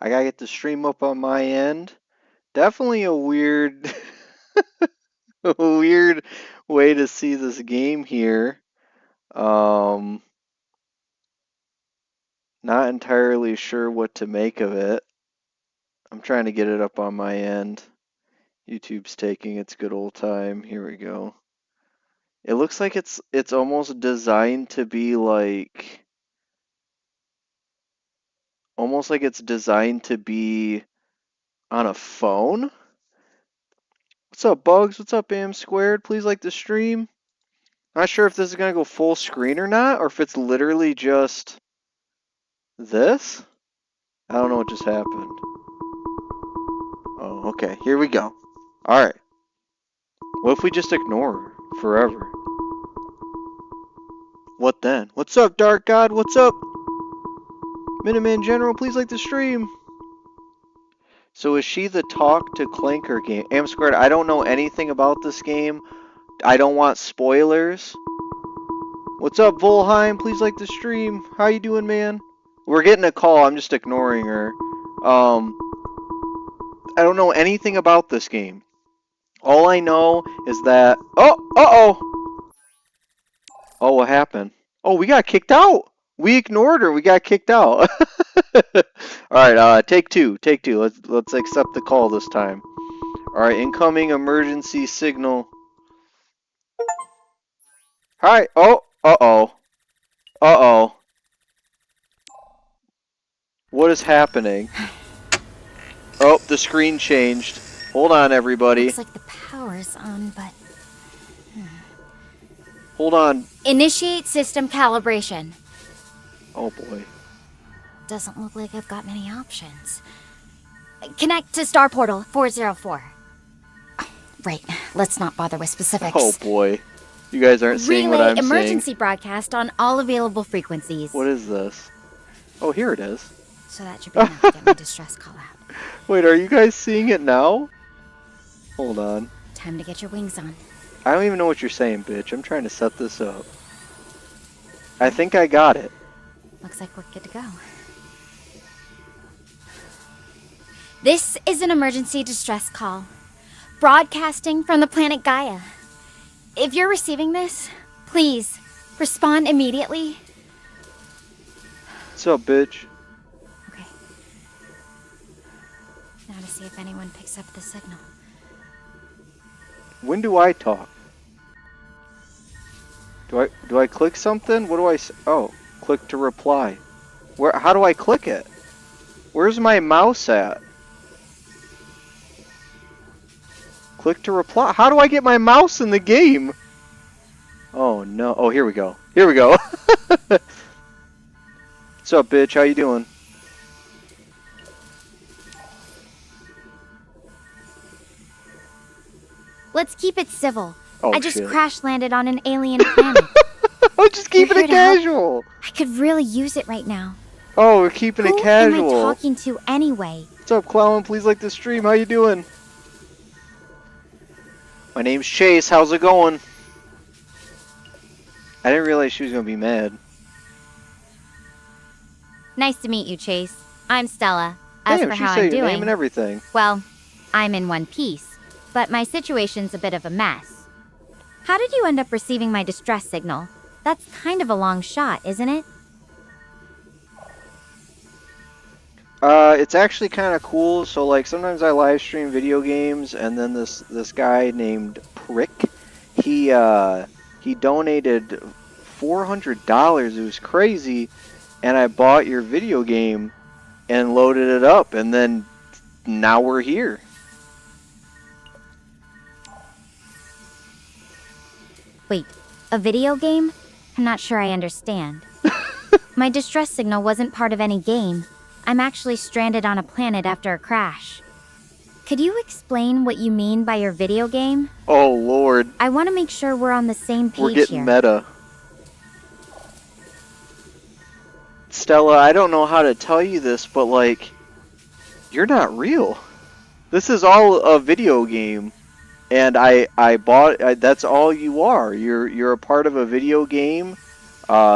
I gotta get the stream up on my end. Definitely a weird, a weird way to see this game here. Um, Not entirely sure what to make of it. I'm trying to get it up on my end. YouTube's taking its good old time. Here we go. It looks like it's almost designed to be like almost like it's designed to be on a phone. What's up, Bugs? What's up, Am Squared? Please like the stream. Not sure if this is gonna go full screen or not, or if it's literally just this. I don't know what just happened. Oh, okay. Here we go. All right. What if we just ignore her forever? What then? What's up, Dark God? What's up? Minuteman General, please like the stream. So is she the Talk to Clanker game? Am Squared, I don't know anything about this game. I don't want spoilers. What's up, Volheim? Please like the stream. How you doing, man? We're getting a call. I'm just ignoring her. I don't know anything about this game. All I know is that... Oh! Uh-oh! Oh, what happened? Oh, we got kicked out! We ignored her. We got kicked out. Alright, take two. Take two. Let's accept the call this time. Alright, incoming emergency signal. Hi. Oh! Uh-oh. Uh-oh. What is happening? Oh, the screen changed. Hold on, everybody. Looks like the power's on, but... Hold on. Initiate system calibration. Oh, boy. Doesn't look like I've got many options. Connect to Star Portal 404. Right, let's not bother with specifics. Oh, boy. You guys aren't seeing what I'm Relay seeing. emergency broadcast on all available frequencies. What is this? Oh, here it is. So that should be enough to get my distress call out. Wait, are you guys seeing it now? Hold on. Time to get your wings on. I don't even know what you're saying, bitch. I'm trying to set this up. I think I got it. Looks like we're good to go. This is an emergency distress call. Broadcasting from the planet Gaia. If you're receiving this, please respond immediately. What's up, bitch? Okay. Now to see if anyone picks up the signal. When do I talk? Do I click something? What do I oh, click to reply. How do I click it? Where's my mouse at? Click to reply. How do I get my mouse in the game? Oh no. Oh, here we go. Here we go. What's up, bitch? How you doing? Let's keep it civil. Oh, I just shit. crash landed on an alien planet. Oh, just keeping You're it here to help. casual. I could really use it right now. Oh, we're keeping it Who am I casual. talking to anyway? What's up, Clown? Please like the stream. How you doing? My name's Chase. How's it going? I didn't realize she was gonna be mad. Nice to meet you, Chase. I'm Stella. As Damn, for she how said I'm your name doing, and everything. well, I'm in one piece, but my situation's a bit of a mess. How did you end up receiving my distress signal? That's kind of a long shot, isn't it? It's actually kind of cool. So like sometimes I live stream video games, and then this guy named Prick, he donated $400. It was crazy, and I bought your video game and loaded it up, and then now we're here. Wait, a video game? I'm not sure I understand. My distress signal wasn't part of any game. I'm actually stranded on a planet after a crash. Could you explain what you mean by your video game? Oh Lord, I want to make sure we're on the same page we're getting here. meta. Stella, I don't know how to tell you this, but like, you're not real. This is all a video game, and I bought. That's all you are. You're a part of a video game,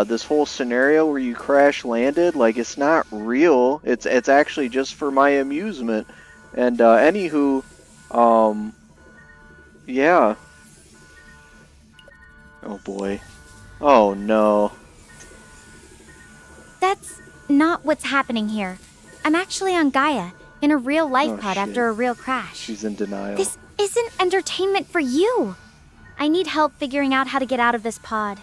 This whole scenario where you crash landed, like, it's not real. It's actually just for my amusement. And anywho, yeah. Oh boy. Oh no. That's not what's happening here. I'm actually on Gaia, in a real life Oh, pod shit. after a real crash. She's in denial. This isn't entertainment for you. I need help figuring out how to get out of this pod.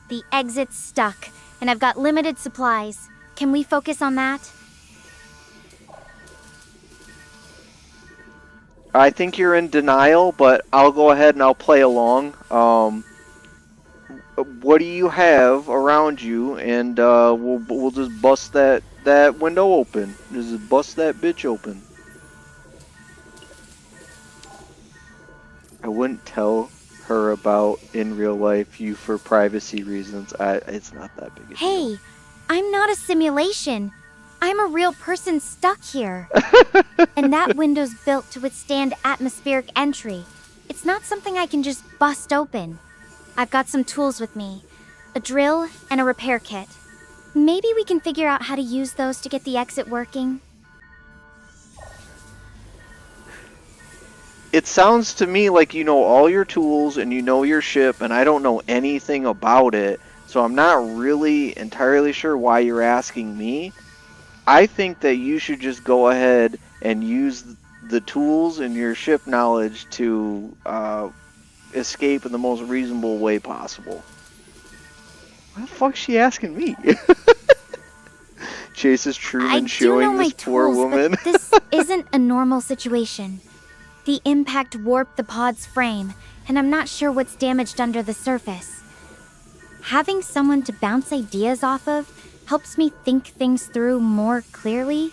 The exit's stuck, and I've got limited supplies. Can we focus on that? I think you're in denial, but I'll go ahead and I'll play along. What do you have around you? And we'll just bust that window open. Just bust that bitch open. I wouldn't tell her about in real life you for privacy reasons. It's not that big a deal. Hey, I'm not a simulation. I'm a real person stuck here. And that window's built to withstand atmospheric entry. It's not something I can just bust open. I've got some tools with me. A drill and a repair kit. Maybe we can figure out how to use those to get the exit working. It sounds to me like you know all your tools and you know your ship, and I don't know anything about it, so I'm not really entirely sure why you're asking me. I think that you should just go ahead and use the tools and your ship knowledge to escape in the most reasonable way possible. Why the fuck's she asking me? Chase is Truman I do know showing my this poor tools, woman. but this isn't a normal situation. The impact warped the pod's frame, and I'm not sure what's damaged under the surface. Having someone to bounce ideas off of helps me think things through more clearly.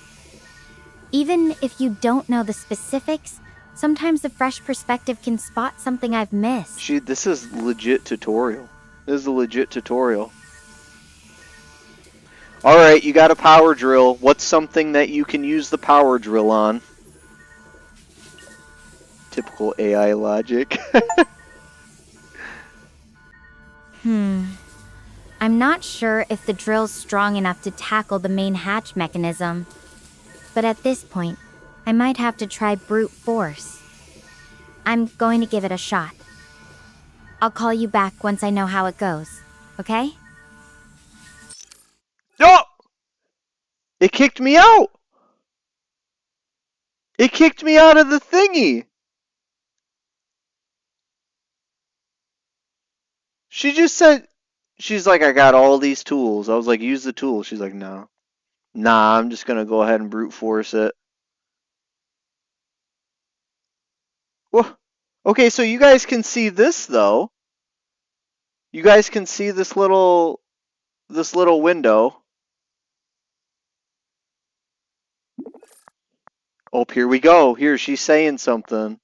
Even if you don't know the specifics, sometimes a fresh perspective can spot something I've missed. This is legit tutorial. This is a legit tutorial. Alright, you got a power drill. What's something that you can use the power drill on? Typical AI logic. I'm not sure if the drill's strong enough to tackle the main hatch mechanism. But at this point, I might have to try brute force. I'm going to give it a shot. I'll call you back once I know how it goes, okay? No! It kicked me out! It kicked me out of the thingy! She just said, she's like, I got all these tools. I was like, use the tools. She's like, no. Nah, I'm just gonna go ahead and brute force it. Whoa. Okay, so you guys can see this though. You guys can see this little window. Oh, here we go. Here, she's saying something.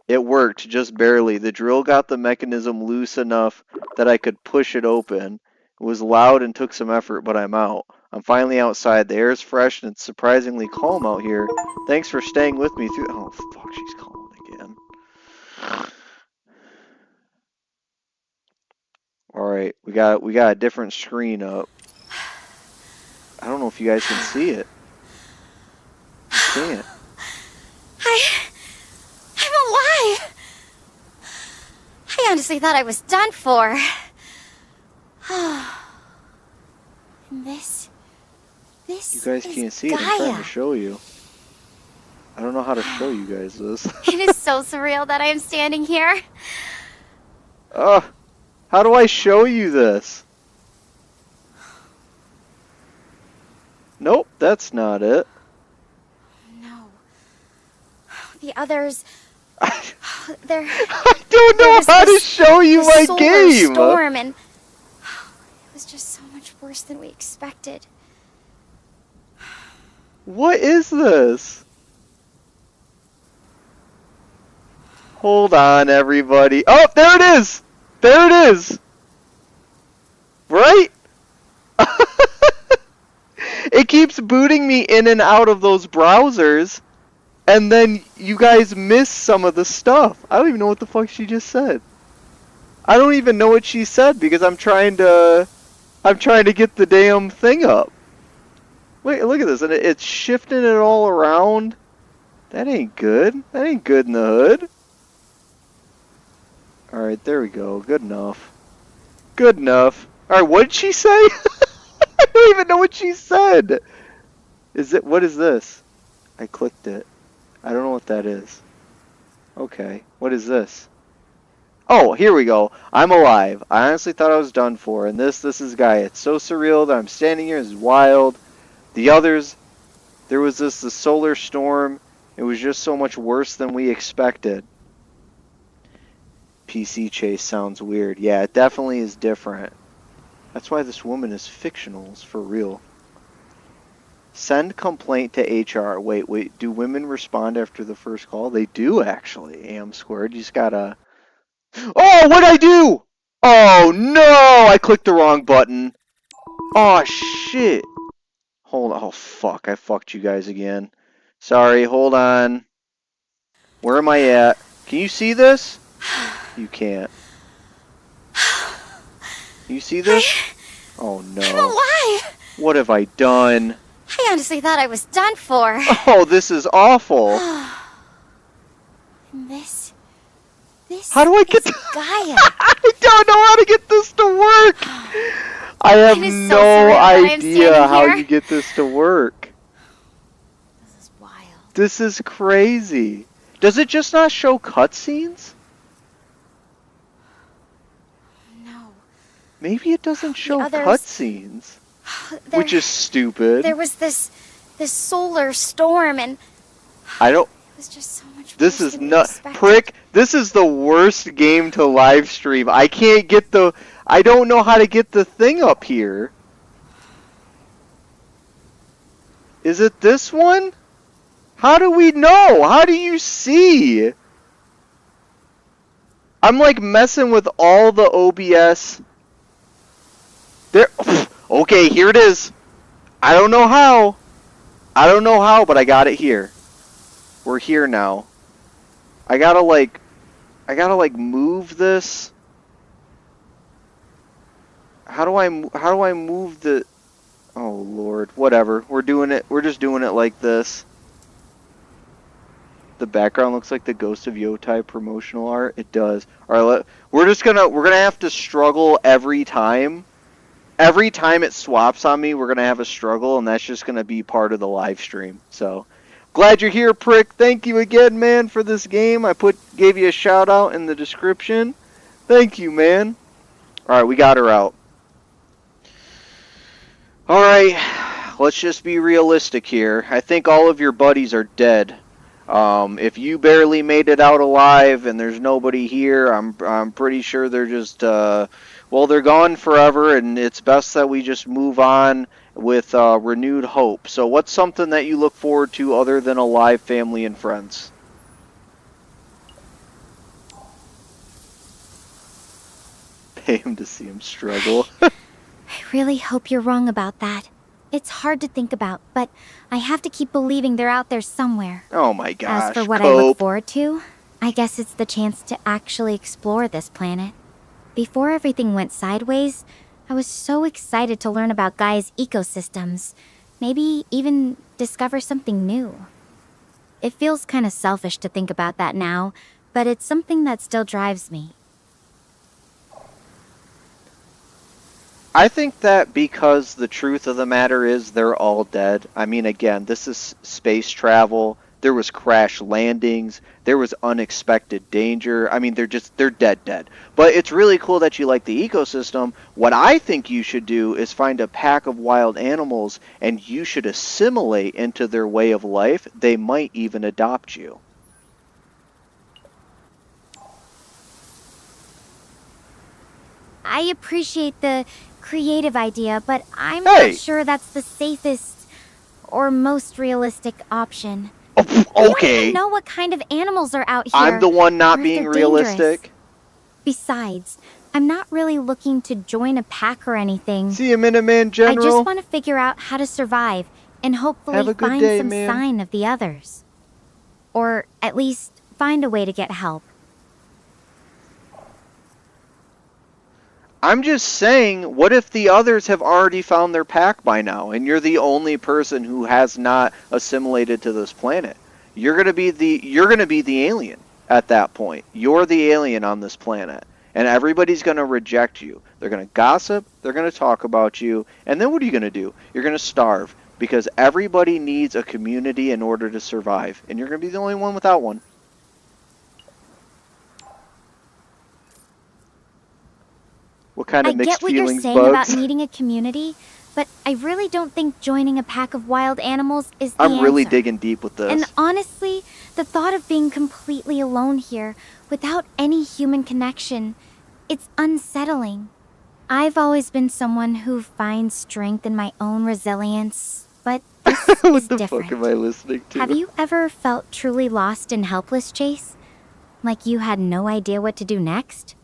It worked, just barely. The drill got the mechanism loose enough that I could push it open. It was loud and took some effort, but I'm out. I'm finally outside. The air is fresh and it's surprisingly calm out here. Thanks for staying with me through... Oh, fuck, she's calling again. Alright, we got a different screen up. I don't know if you guys can see it. You can't. I'm alive! I honestly thought I was done for. This You guys is can't see it. I'm trying Gaia. to show you. I don't know how to show you guys this. It is so surreal that I am standing here. How do I show you this? Nope, that's not it. No. The others, they're... I don't know was how to this- show you the my solar game. storm, and it was just so much worse than we expected. What is this? Hold on, everybody. Oh, there it is! There it is! Right? It keeps booting me in and out of those browsers, and then you guys miss some of the stuff. I don't even know what the fuck she just said. I don't even know what she said because I'm trying to get the damn thing up. Wait, look at this, and it's shifting it all around. That ain't good. That ain't good in the hood. Alright, there we go. Good enough. Good enough. Alright, what did she say? I don't even know what she said. What is this? I clicked it. I don't know what that is. Okay, what is this? Oh, here we go. I'm alive. I honestly thought I was done for. And this is Gaia. It's so surreal that I'm standing here. It's wild. The others, there was the solar storm. It was just so much worse than we expected. PC chase sounds weird. Yeah, it definitely is different. That's why this woman is fictional. It's for real. Send complaint to HR. Wait. Do women respond after the first call? They do, actually. AM squared. You just gotta... Oh, what'd I do? Oh, no! I clicked the wrong button. Oh, shit. Hold on. Oh, fuck. I fucked you guys again. Sorry, hold on. Where am I at? Can you see this? You can't. You see this? Oh, no. I'm alive! What have I done? I honestly thought I was done for. Oh, this is awful. This How do I get is Gaia. I don't know how to get this to work. I have It is so no surreal that I am idea standing how here. you get this to work. This is wild. This is crazy. Does it just not show cutscenes? No. Maybe it doesn't show others- cutscenes, which is stupid. There was this solar storm, and I don't. it was just so much This worse is than we not expected. prick. This is the worst game to live stream. I can't get the. I don't know how to get the thing up here. Is it this one? How do we know? How do you see? I'm like messing with all the OBS. There. Okay, here it is. I don't know how. I don't know how, but I got it here. We're here now. I gotta like move this. How do I move the? Oh Lord, whatever. We're doing it. We're just doing it like this. The background looks like the Ghost of Yotai promotional art. It does. All right, we're gonna have to struggle every time. Every time it swaps on me, we're gonna have a struggle, and that's just gonna be part of the live stream. So. Glad you're here, prick. Thank you again, man, for this game. I gave you a shout out in the description. Thank you, man. All right, we got her out. All right, let's just be realistic here. I think all of your buddies are dead. If you barely made it out alive and there's nobody here, I'm pretty sure they're just well, they're gone forever, and it's best that we just move on with renewed hope. So what's something that you look forward to other than a live family and friends? Pay him to see him struggle. I really hope you're wrong about that. It's hard to think about, but I have to keep believing they're out there somewhere. Oh my gosh. As for what I Cope. look forward to, I guess it's the chance to actually explore this planet. Before everything went sideways, I was so excited to learn about Gaia's ecosystems. Maybe even discover something new. It feels kind of selfish to think about that now, but it's something that still drives me. I think that because the truth of the matter is they're all dead. I mean, again, this is space travel. There was crash landings. There was unexpected danger. I mean, they're dead. But it's really cool that you like the ecosystem. What I think you should do is find a pack of wild animals and you should assimilate into their way of life. They might even adopt you. I appreciate the creative idea, but I'm Hey! not sure that's the safest or most realistic option. Oh, We don't okay. even know what kind of animals are out here. I'm the one not or if being they're realistic. dangerous. Besides, I'm not really looking to join a pack or anything. See you, Minuteman I General. just want to figure out how to survive and hopefully Have a good find day, some man. sign of the others. Or at least find a way to get help. I'm just saying, what if the others have already found their pack by now, and you're the only person who has not assimilated to this planet? You're gonna be the alien at that point. You're the alien on this planet, and everybody's gonna reject you. They're gonna gossip, they're gonna talk about you, and then what are you gonna do? You're gonna starve because everybody needs a community in order to survive, and you're gonna be the only one without one. What kind I of mixed get what you're feelings, saying about Bugs? needing a community, but I really don't think joining a pack of wild animals is the I'm really answer. digging deep with this. And honestly, the thought of being completely alone here, without any human connection, it's unsettling. I've always been someone who finds strength in my own resilience, but this What is the different. fuck am I listening to? Have you ever felt truly lost and helpless, Chase? Like you had no idea what to do next?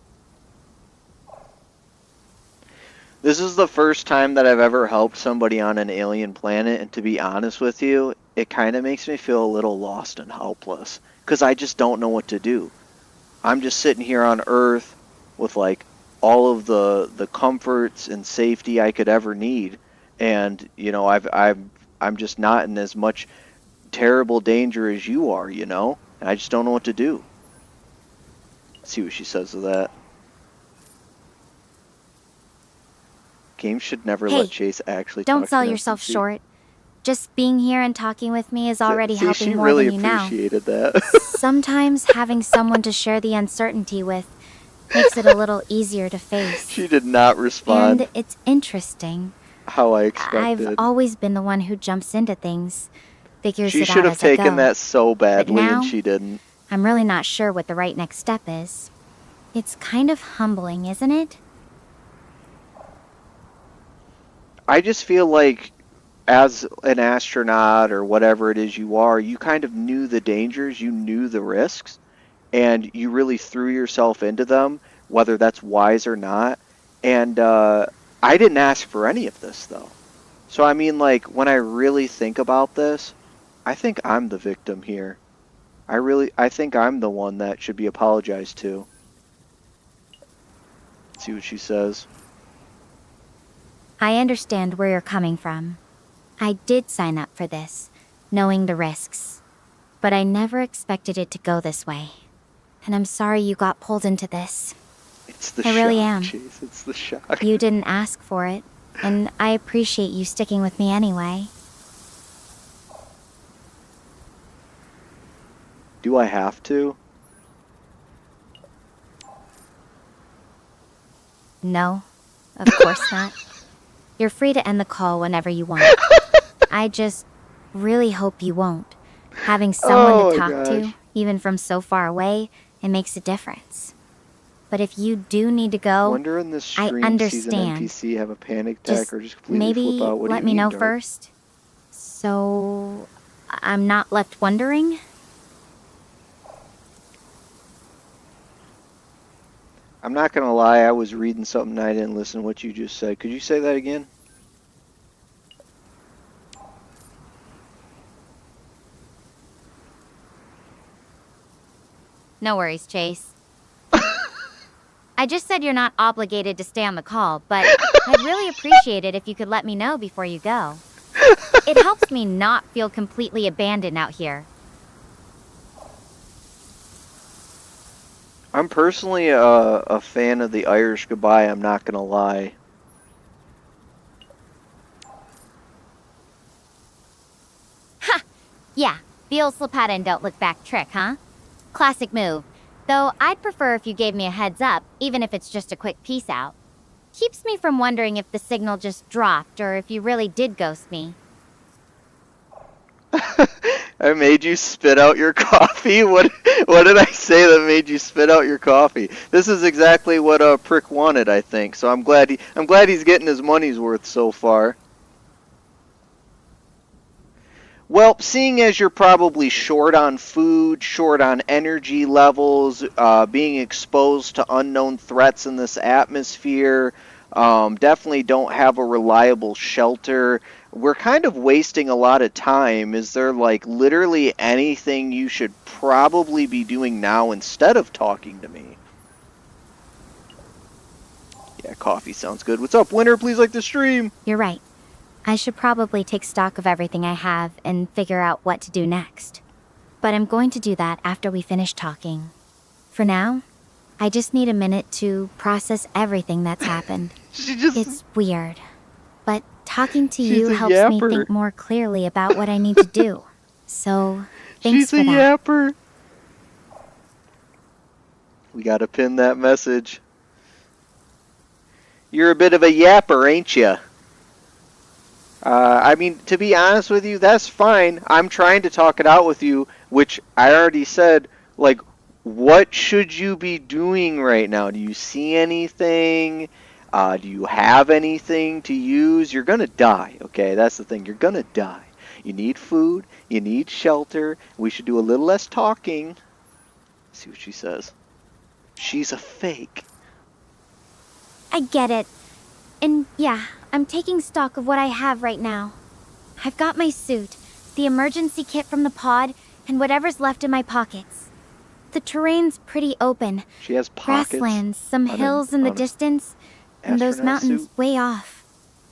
This is the first time that I've ever helped somebody on an alien planet, and to be honest with you, it kind of makes me feel a little lost and helpless, because I just don't know what to do. I'm just sitting here on Earth with like all of the comforts and safety I could ever need, and you know I'm just not in as much terrible danger as you are, you know, and I just don't know what to do. Let's see what she says to that. Games should never Hey, let Chase actually Don't talk sell to yourself NPC. short. Just being here and talking with me is already See, helping she more really than you know. appreciated that. Sometimes having someone to share the uncertainty with makes it a little easier to face. She did not respond And it's interesting. how I I've expected. always been the one who jumps into things, figures She it should out have as I taken go. that so badly, now- and she didn't. I'm really not sure what the right next step is. It's kind of humbling, isn't it? I just feel like, as an astronaut or whatever it is you are, you kind of knew the dangers, you knew the risks, and you really threw yourself into them, whether that's wise or not. And I didn't ask for any of this, though. So, I mean, like, when I really think about this, I think I'm the victim here. I think I'm the one that should be apologized to. Let's see what she says. I understand where you're coming from. I did sign up for this, knowing the risks. But I never expected it to go this way. And I'm sorry you got pulled into this. It's the I shock, really am. Chase. It's the shock. You didn't ask for it, and I appreciate you sticking with me anyway. Do I have to? No, of course not. You're free to end the call whenever you want. I just really hope you won't. Having someone Oh, to talk gosh. to, even from so far away, it makes a difference. But if you do need to go, Wonder in this I stream sees an understand. NPC have a panic attack just or just completely maybe flip out. What do let you me mean, know Dark? first. So I'm not left wondering. I'm not gonna lie, I was reading something and I didn't listen to what you just said. Could you say that again? No worries, Chase. I just said you're not obligated to stay on the call, but I'd really appreciate it if you could let me know before you go. It helps me not feel completely abandoned out here. I'm personally a fan of the Irish goodbye, I'm not gonna lie. Yeah, the old slip and don't look back trick, huh? Classic move. Though I'd prefer if you gave me a heads up, even if it's just a quick peace out. Keeps me from wondering if the signal just dropped or if you really did ghost me. I made you spit out your coffee? What did I say that made you spit out your coffee? This is exactly what Prick wanted, I think. So I'm glad he's getting his money's worth so far. Well, seeing as you're probably short on food, short on energy levels, being exposed to unknown threats in this atmosphere, definitely don't have a reliable shelter, we're kind of wasting a lot of time. Is there like literally anything you should probably be doing now instead of talking to me? Yeah, coffee sounds good. What's up, Winter? Please like the stream. You're right. I should probably take stock of everything I have and figure out what to do next. But I'm going to do that after we finish talking. For now, I just need a minute to process everything that's happened. It's weird, but talking to you helps me think more clearly about what I need to do. So, thanks for that. She's a yapper. We gotta pin that message. You're a bit of a yapper, ain't you? I mean, to be honest with you, that's fine. I'm trying to talk it out with you, which I already said, like, what should you be doing right now? Do you see anything? Do you have anything to use? You're gonna die, okay? That's the thing. You're gonna die. You need food. You need shelter. We should do a little less talking. Let's see what she says. She's a fake. I get it. And yeah, I'm taking stock of what I have right now. I've got my suit, the emergency kit from the pod, and whatever's left in my pockets. The terrain's pretty open. She has pockets. Grasslands, some hills in the distance, and those mountains way off.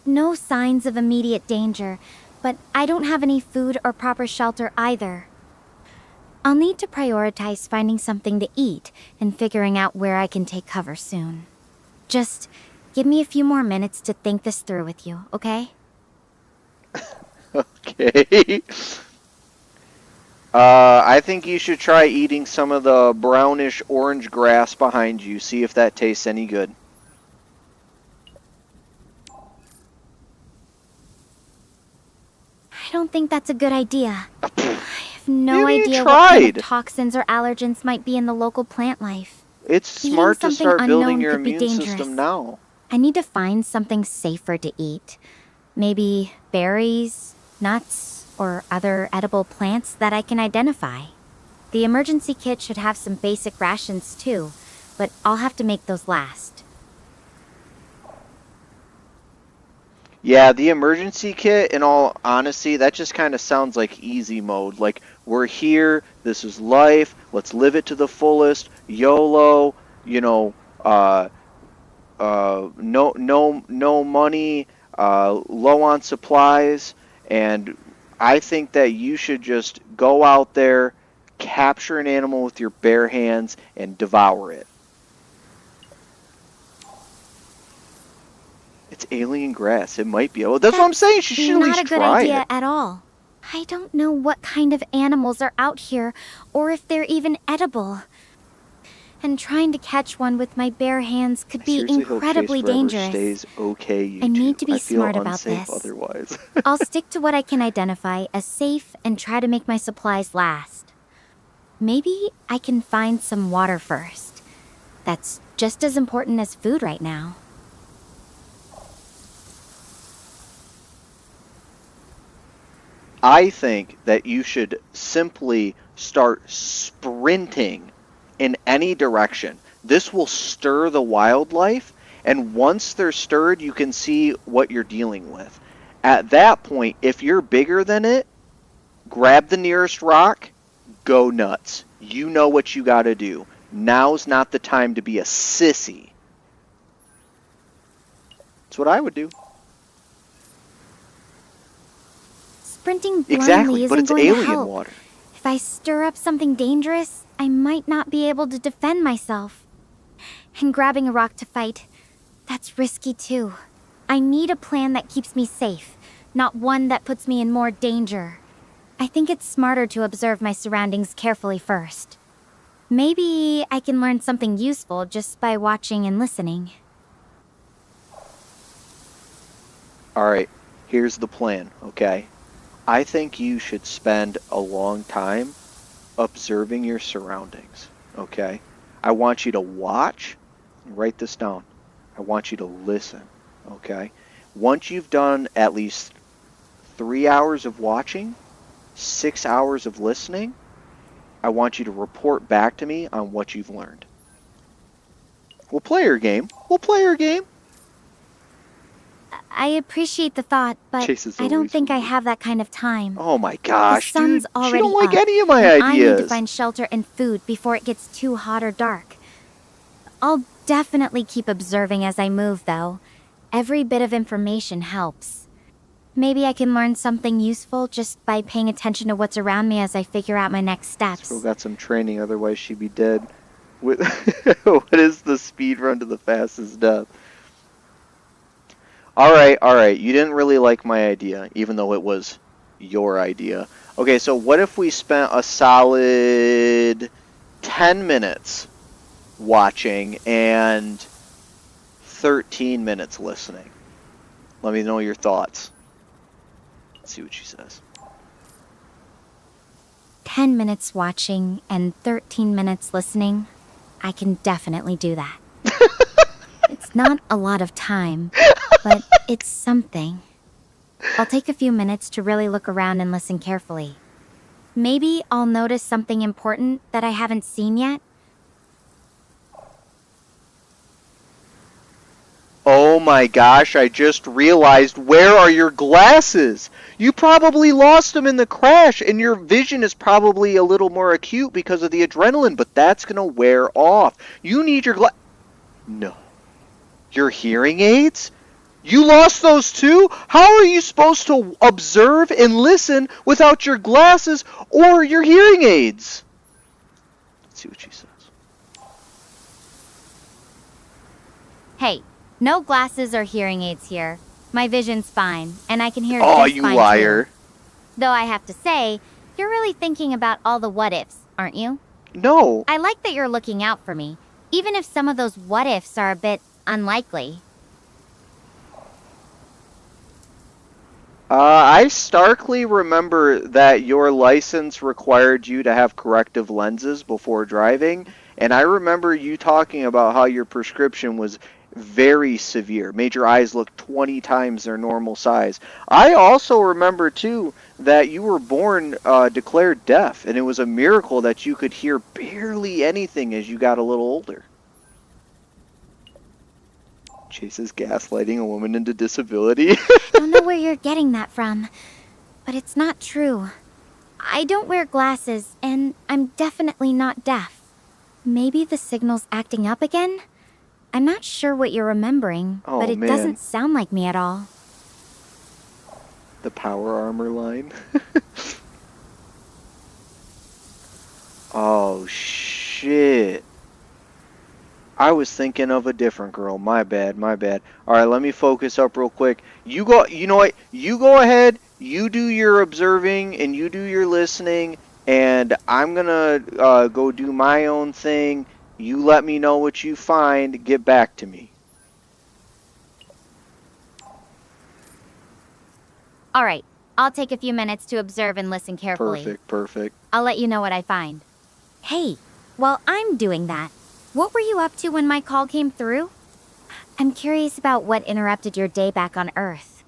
No signs of immediate danger, but I don't have any food or proper shelter either. I'll need to prioritize finding something to eat and figuring out where I can take cover soon. Just give me a few more minutes to think this through with you, okay? Okay. I think you should try eating some of the brownish orange grass behind you. See if that tastes any good. I don't think that's a good idea. I have no Maybe idea you what kind of tried. toxins or allergens might be in the local plant life. It's Eating smart to something start building unknown your could be immune dangerous. system now. I need to find something safer to eat. Maybe berries, nuts, or other edible plants that I can identify. The emergency kit should have some basic rations too, but I'll have to make those last. Yeah, the emergency kit, in all honesty, that just kind of sounds like easy mode. Like, we're here, this is life, let's live it to the fullest, YOLO, you know, no money, low on supplies, and I think that you should just go out there, capture an animal with your bare hands, and devour it. It's alien grass. It might be. Well, that's what I'm saying. She should at least Not a good try idea it. at all. I don't know what kind of animals are out here, or if they're even edible. And trying to catch one with my bare hands could be Seriously hope incredibly Chase Forever dangerous. Stays okay, I need to be I feel smart about unsafe this. Otherwise. I'll stick to what I can identify as safe and try to make my supplies last. Maybe I can find some water first. That's just as important as food right now. I think that you should simply start sprinting in any direction. This will stir the wildlife, and once they're stirred, you can see what you're dealing with. At that point, if you're bigger than it, grab the nearest rock, go nuts. You know what you gotta do. Now's not the time to be a sissy. That's what I would do. Sprinting blindly Exactly, isn't but it's going to alien help. water. If I stir up something dangerous, I might not be able to defend myself. And grabbing a rock to fight, that's risky too. I need a plan that keeps me safe, not one that puts me in more danger. I think it's smarter to observe my surroundings carefully first. Maybe I can learn something useful just by watching and listening. Alright, here's the plan, okay? I think you should spend a long time observing your surroundings, okay? I want you to watch, write this down. I want you to listen, okay? Once you've done at least 3 hours of watching, 6 hours of listening, I want you to report back to me on what you've learned. We'll play your game. We'll play your game. I appreciate the thought, but Chase is I don't always think I rude. have that kind of time. Oh my gosh, The sun's dude. already She don't like up, any of my and I need ideas. to find shelter and food before it gets too hot or dark. I'll definitely keep observing as I move, though. Every bit of information helps. Maybe I can learn something useful just by paying attention to what's around me as I figure out my next steps. Still got some training, otherwise she'd be dead. What is the speed run to the fastest death? Alright, you didn't really like my idea, even though it was your idea. Okay, so what if we spent a solid 10 minutes watching and 13 minutes listening? Let me know your thoughts. Let's see what she says. 10 minutes watching and 13 minutes listening. I can definitely do that. It's not a lot of time, but it's something. I'll take a few minutes to really look around and listen carefully. Maybe I'll notice something important that I haven't seen yet. Oh my gosh, I just realized, where are your glasses? You probably lost them in the crash, and your vision is probably a little more acute because of the adrenaline, but that's gonna wear off. You need your No. Your hearing aids? You lost those too? How are you supposed to observe and listen without your glasses or your hearing aids? Let's see what she says. Hey, no glasses or hearing aids here. My vision's fine, and I can hear Oh, just you fine liar. too. Though I have to say, you're really thinking about all the what-ifs, aren't you? No. I like that you're looking out for me, even if some of those what-ifs are a bit unlikely. I starkly remember that your license required you to have corrective lenses before driving, and I remember you talking about how your prescription was very severe, made your eyes look 20 times their normal size. I also remember, too, that you were born declared deaf, and it was a miracle that you could hear barely anything as you got a little older. Chase is gaslighting a woman into disability. I don't know where you're getting that from, but it's not true. I don't wear glasses, and I'm definitely not deaf. Maybe the signal's acting up again? I'm not sure what you're remembering, Oh, but it man. doesn't sound like me at all. The power armor line. Oh, shit. I was thinking of a different girl. My bad. Alright, let me focus up real quick. You know what? You go ahead, you do your observing, and you do your listening, and I'm gonna go do my own thing. You let me know what you find. Get back to me. All right, I'll take a few minutes to observe and listen carefully. Perfect. I'll let you know what I find. Hey, while I'm doing that, what were you up to when my call came through? I'm curious about what interrupted your day back on Earth.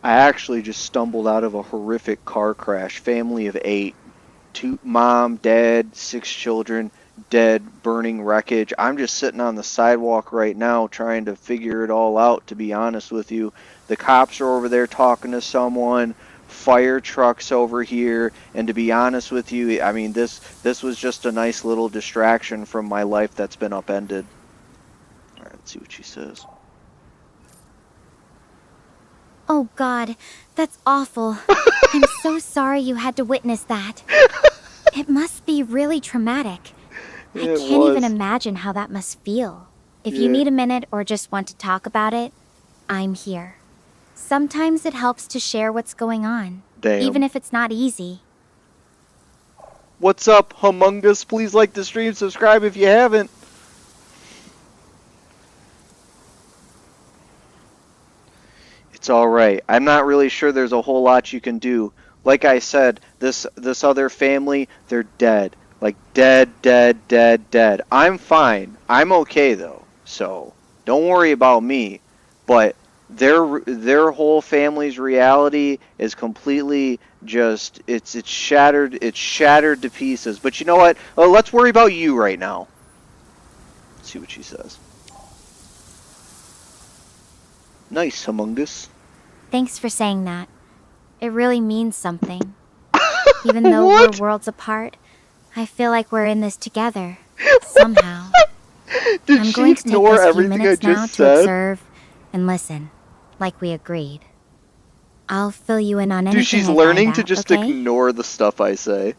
I actually just stumbled out of a horrific car crash. Family of 8. Mom, dad, 6 children, dead, burning wreckage. I'm just sitting on the sidewalk right now trying to figure it all out, to be honest with you. The cops are over there talking to someone. Fire trucks over here, and to be honest with you, I mean, this was just a nice little distraction from my life that's been upended. Alright, let's see what she says. Oh God, that's awful. I'm so sorry you had to witness that. It must be really traumatic. I can't even imagine how that must feel. If you need a minute or just want to talk about it, I'm here. Sometimes it helps to share what's going on, Damn. even if it's not easy. What's up, Humungus? Please like the stream, subscribe if you haven't. It's alright. I'm not really sure there's a whole lot you can do. Like I said, this other family, they're dead. Like, dead. I'm fine. I'm okay, though. So, don't worry about me. But their whole family's reality is completely just, it's shattered to pieces. But you know what? Let's worry about you right now. Let's see what she says. Nice, Humungus. Thanks for saying that. It really means something. Even though we're What? worlds apart, I feel like we're in this together. Somehow. Did I'm she going to take ignore those few everything I minutes now just to said? observe and listen, like we agreed. I'll fill you in on anything Dude, she's I learning find to out, just okay? ignore the stuff I say.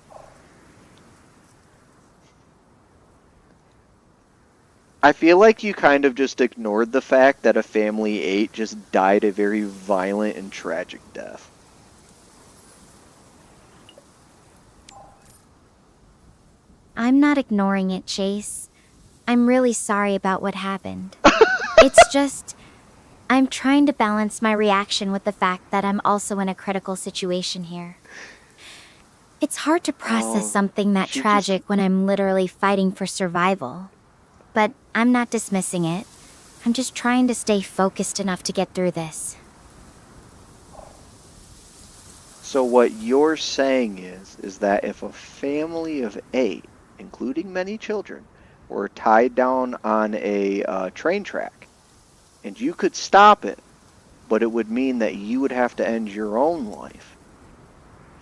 I feel like you kind of just ignored the fact that a family 8 just died a very violent and tragic death. I'm not ignoring it, Chase. I'm really sorry about what happened. It's just, I'm trying to balance my reaction with the fact that I'm also in a critical situation here. It's hard to process Oh, something that she tragic when I'm literally fighting for survival. But I'm not dismissing it. I'm just trying to stay focused enough to get through this. So what you're saying is that if a family of 8, including many children, were tied down on a train track, and you could stop it, but it would mean that you would have to end your own life,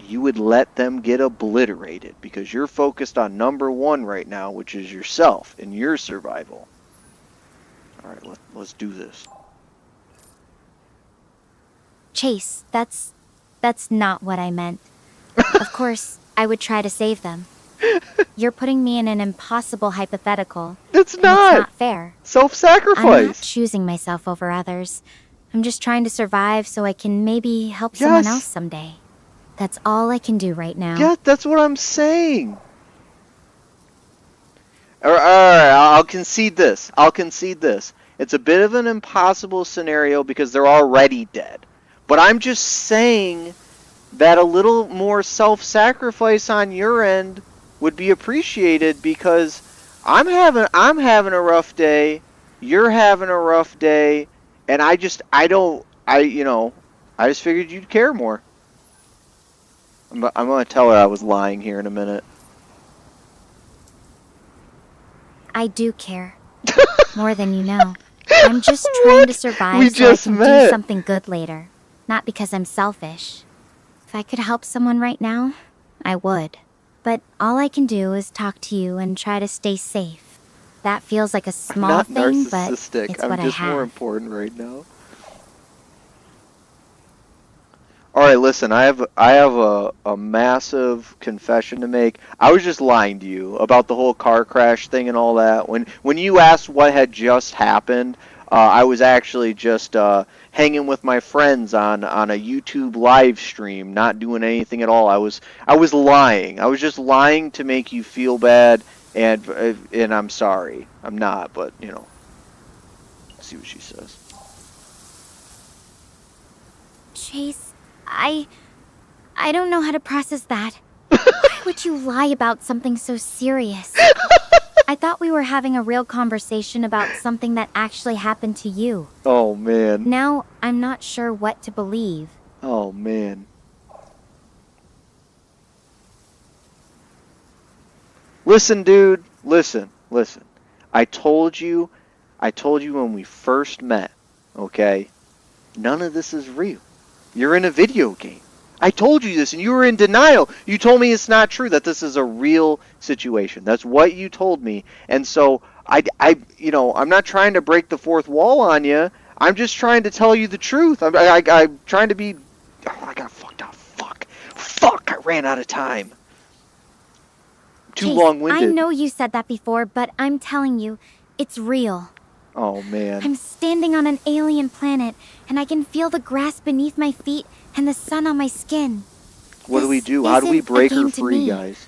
you would let them get obliterated because you're focused on number 1 right now, which is yourself and your survival. All right, let's do this. Chase, that's not what I meant. Of course, I would try to save them. You're putting me in an impossible hypothetical. It's And it's not fair. I'm not self-sacrifice. choosing myself over others. I'm just trying to survive so I can maybe help someone else someday. That's all I can do right now. Yeah, that's what I'm saying. All right, I'll concede this. It's a bit of an impossible scenario because they're already dead. But I'm just saying that a little more self-sacrifice on your end would be appreciated because I'm having a rough day, you're having a rough day, and I just figured you'd care more. I'm going to tell her I was lying here in a minute. I do care. More than you know. I'm just trying to survive We so I just can met. do something good later. Not because I'm selfish. If I could help someone right now, I would. But all I can do is talk to you and try to stay safe. That feels like a small Not thing, but narcissistic. it's I'm what just I more have. important right now. All right, listen. I have a massive confession to make. I was just lying to you about the whole car crash thing and all that. When you asked what had just happened, I was actually just hanging with my friends on a YouTube live stream, not doing anything at all. I was lying. I was just lying to make you feel bad, and I'm sorry. I'm not, but let's see what she says. Chase, I don't know how to process that. Why would you lie about something so serious? I thought we were having a real conversation about something that actually happened to you. Oh man. Now, I'm not sure what to believe. Oh man. Listen, dude. Listen. I told you when we first met, okay? None of this is real. You're in a video game. I told you this and you were in denial. You told me it's not true, that this is a real situation. That's what you told me. And so I'm not trying to break the fourth wall on you. I'm just trying to tell you the truth. I'm trying to be. Oh, I got fucked up. Fuck! I ran out of time. Too Chase, long-winded. I know you said that before, but I'm telling you, it's real. Oh man. I'm standing on an alien planet, and I can feel the grass beneath my feet and the sun on my skin. What do we This do? How do we isn't a break her game to free, me. guys?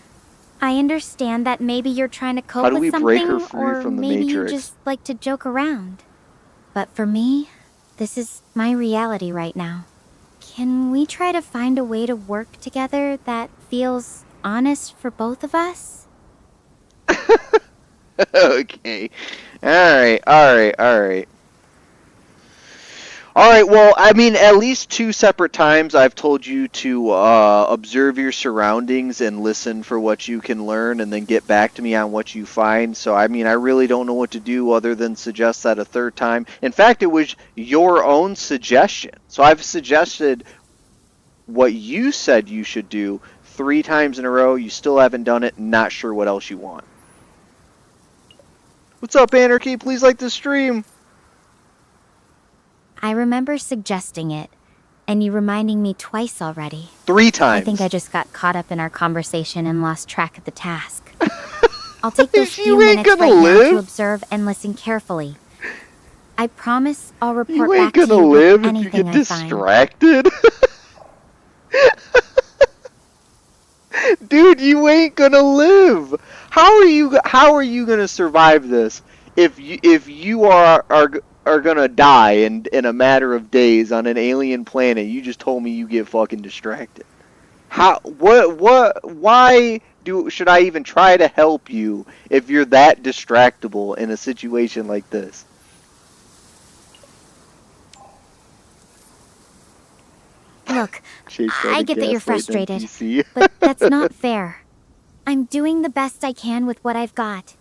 I understand that maybe you're trying to cope How do with we something, break her free or from the maybe Matrix? you just like to joke around. But for me, this is my reality right now. Can we try to find a way to work together that feels honest for both of us? Okay. Alright. Well, I mean, at least 2 separate times I've told you to observe your surroundings and listen for what you can learn and then get back to me on what you find. So, I mean, I really don't know what to do other than suggest that a third time. In fact, it was your own suggestion. So I've suggested what you said you should do 3 times in a row. You still haven't done it. Not sure what else you want. What's up, Anarchy? Please like the stream. I remember suggesting it, and you reminding me twice already. 3 times. I think I just got caught up in our conversation and lost track of the task. I'll take those few minutes right now to observe and listen carefully. I promise I'll report back to you with anything I find. You ain't gonna live if you get distracted. Dude, you ain't gonna live. How are you gonna survive this if you are gonna die in a matter of days on an alien planet? You just told me you get fucking distracted. Why should I even try to help you if you're that distractible in a situation like this? Look, I get that you're frustrated, but that's not fair. I'm doing the best I can with what I've got.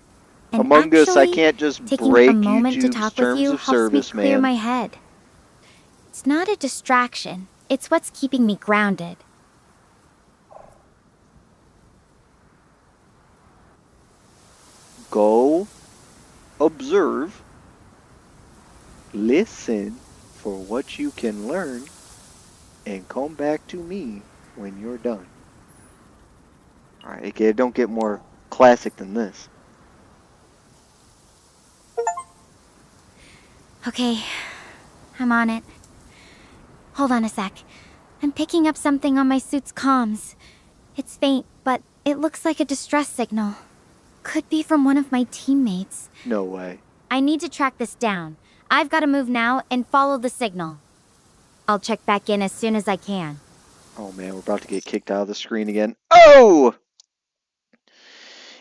And Among Us, I can't just taking break a moment YouTube's to talk with terms you of helps service, me clear man. my head. It's not a distraction. It's what's keeping me grounded. Go, observe, listen for what you can learn, and come back to me when you're done. Alright, okay, don't get more classic than this. Okay, I'm on it. Hold on a sec. I'm picking up something on my suit's comms. It's faint, but it looks like a distress signal. Could be from one of my teammates. No way. I need to track this down. I've got to move now and follow the signal. I'll check back in as soon as I can. Oh man, we're about to get kicked out of the screen again. Oh!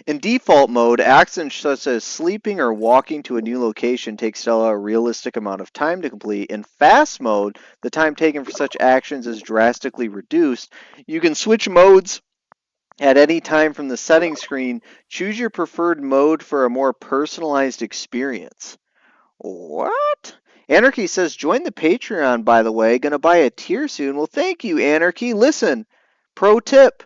In default mode, actions such as sleeping or walking to a new location take Stella a realistic amount of time to complete. In fast mode, the time taken for such actions is drastically reduced. You can switch modes at any time from the settings screen. Choose your preferred mode for a more personalized experience. What? Anarchy says, join the Patreon, by the way. Gonna buy a tier soon. Well, thank you, Anarchy. Listen, pro tip.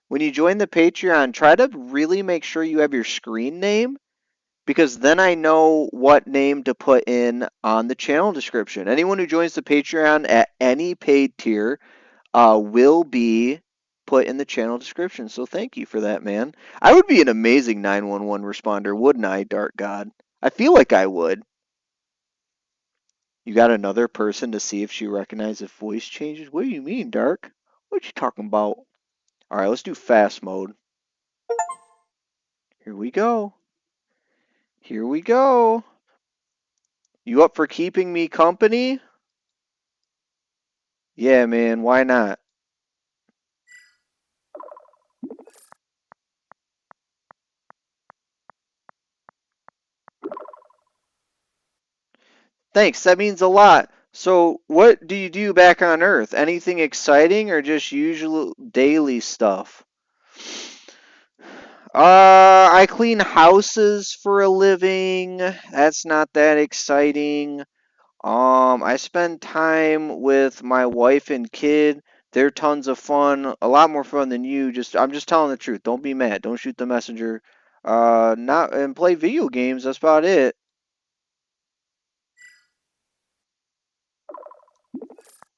When you join the Patreon, try to really make sure you have your screen name, because then I know what name to put in on the channel description. Anyone who joins the Patreon at any paid tier will be put in the channel description. So thank you for that, man. I would be an amazing 911 responder, wouldn't I, Dark God? I feel like I would. You got another person to see if she recognizes voice changes? What do you mean, Dark? What you talking about? Alright, let's do fast mode. Here we go. Here we go. You up for keeping me company? Yeah, man, why not? Thanks, that means a lot. So, what do you do back on Earth? Anything exciting or just usual daily stuff? I clean houses for a living. That's not that exciting. I spend time with my wife and kid. They're tons of fun. A lot more fun than you. I'm just telling the truth. Don't be mad. Don't shoot the messenger. Not and play video games. That's about it.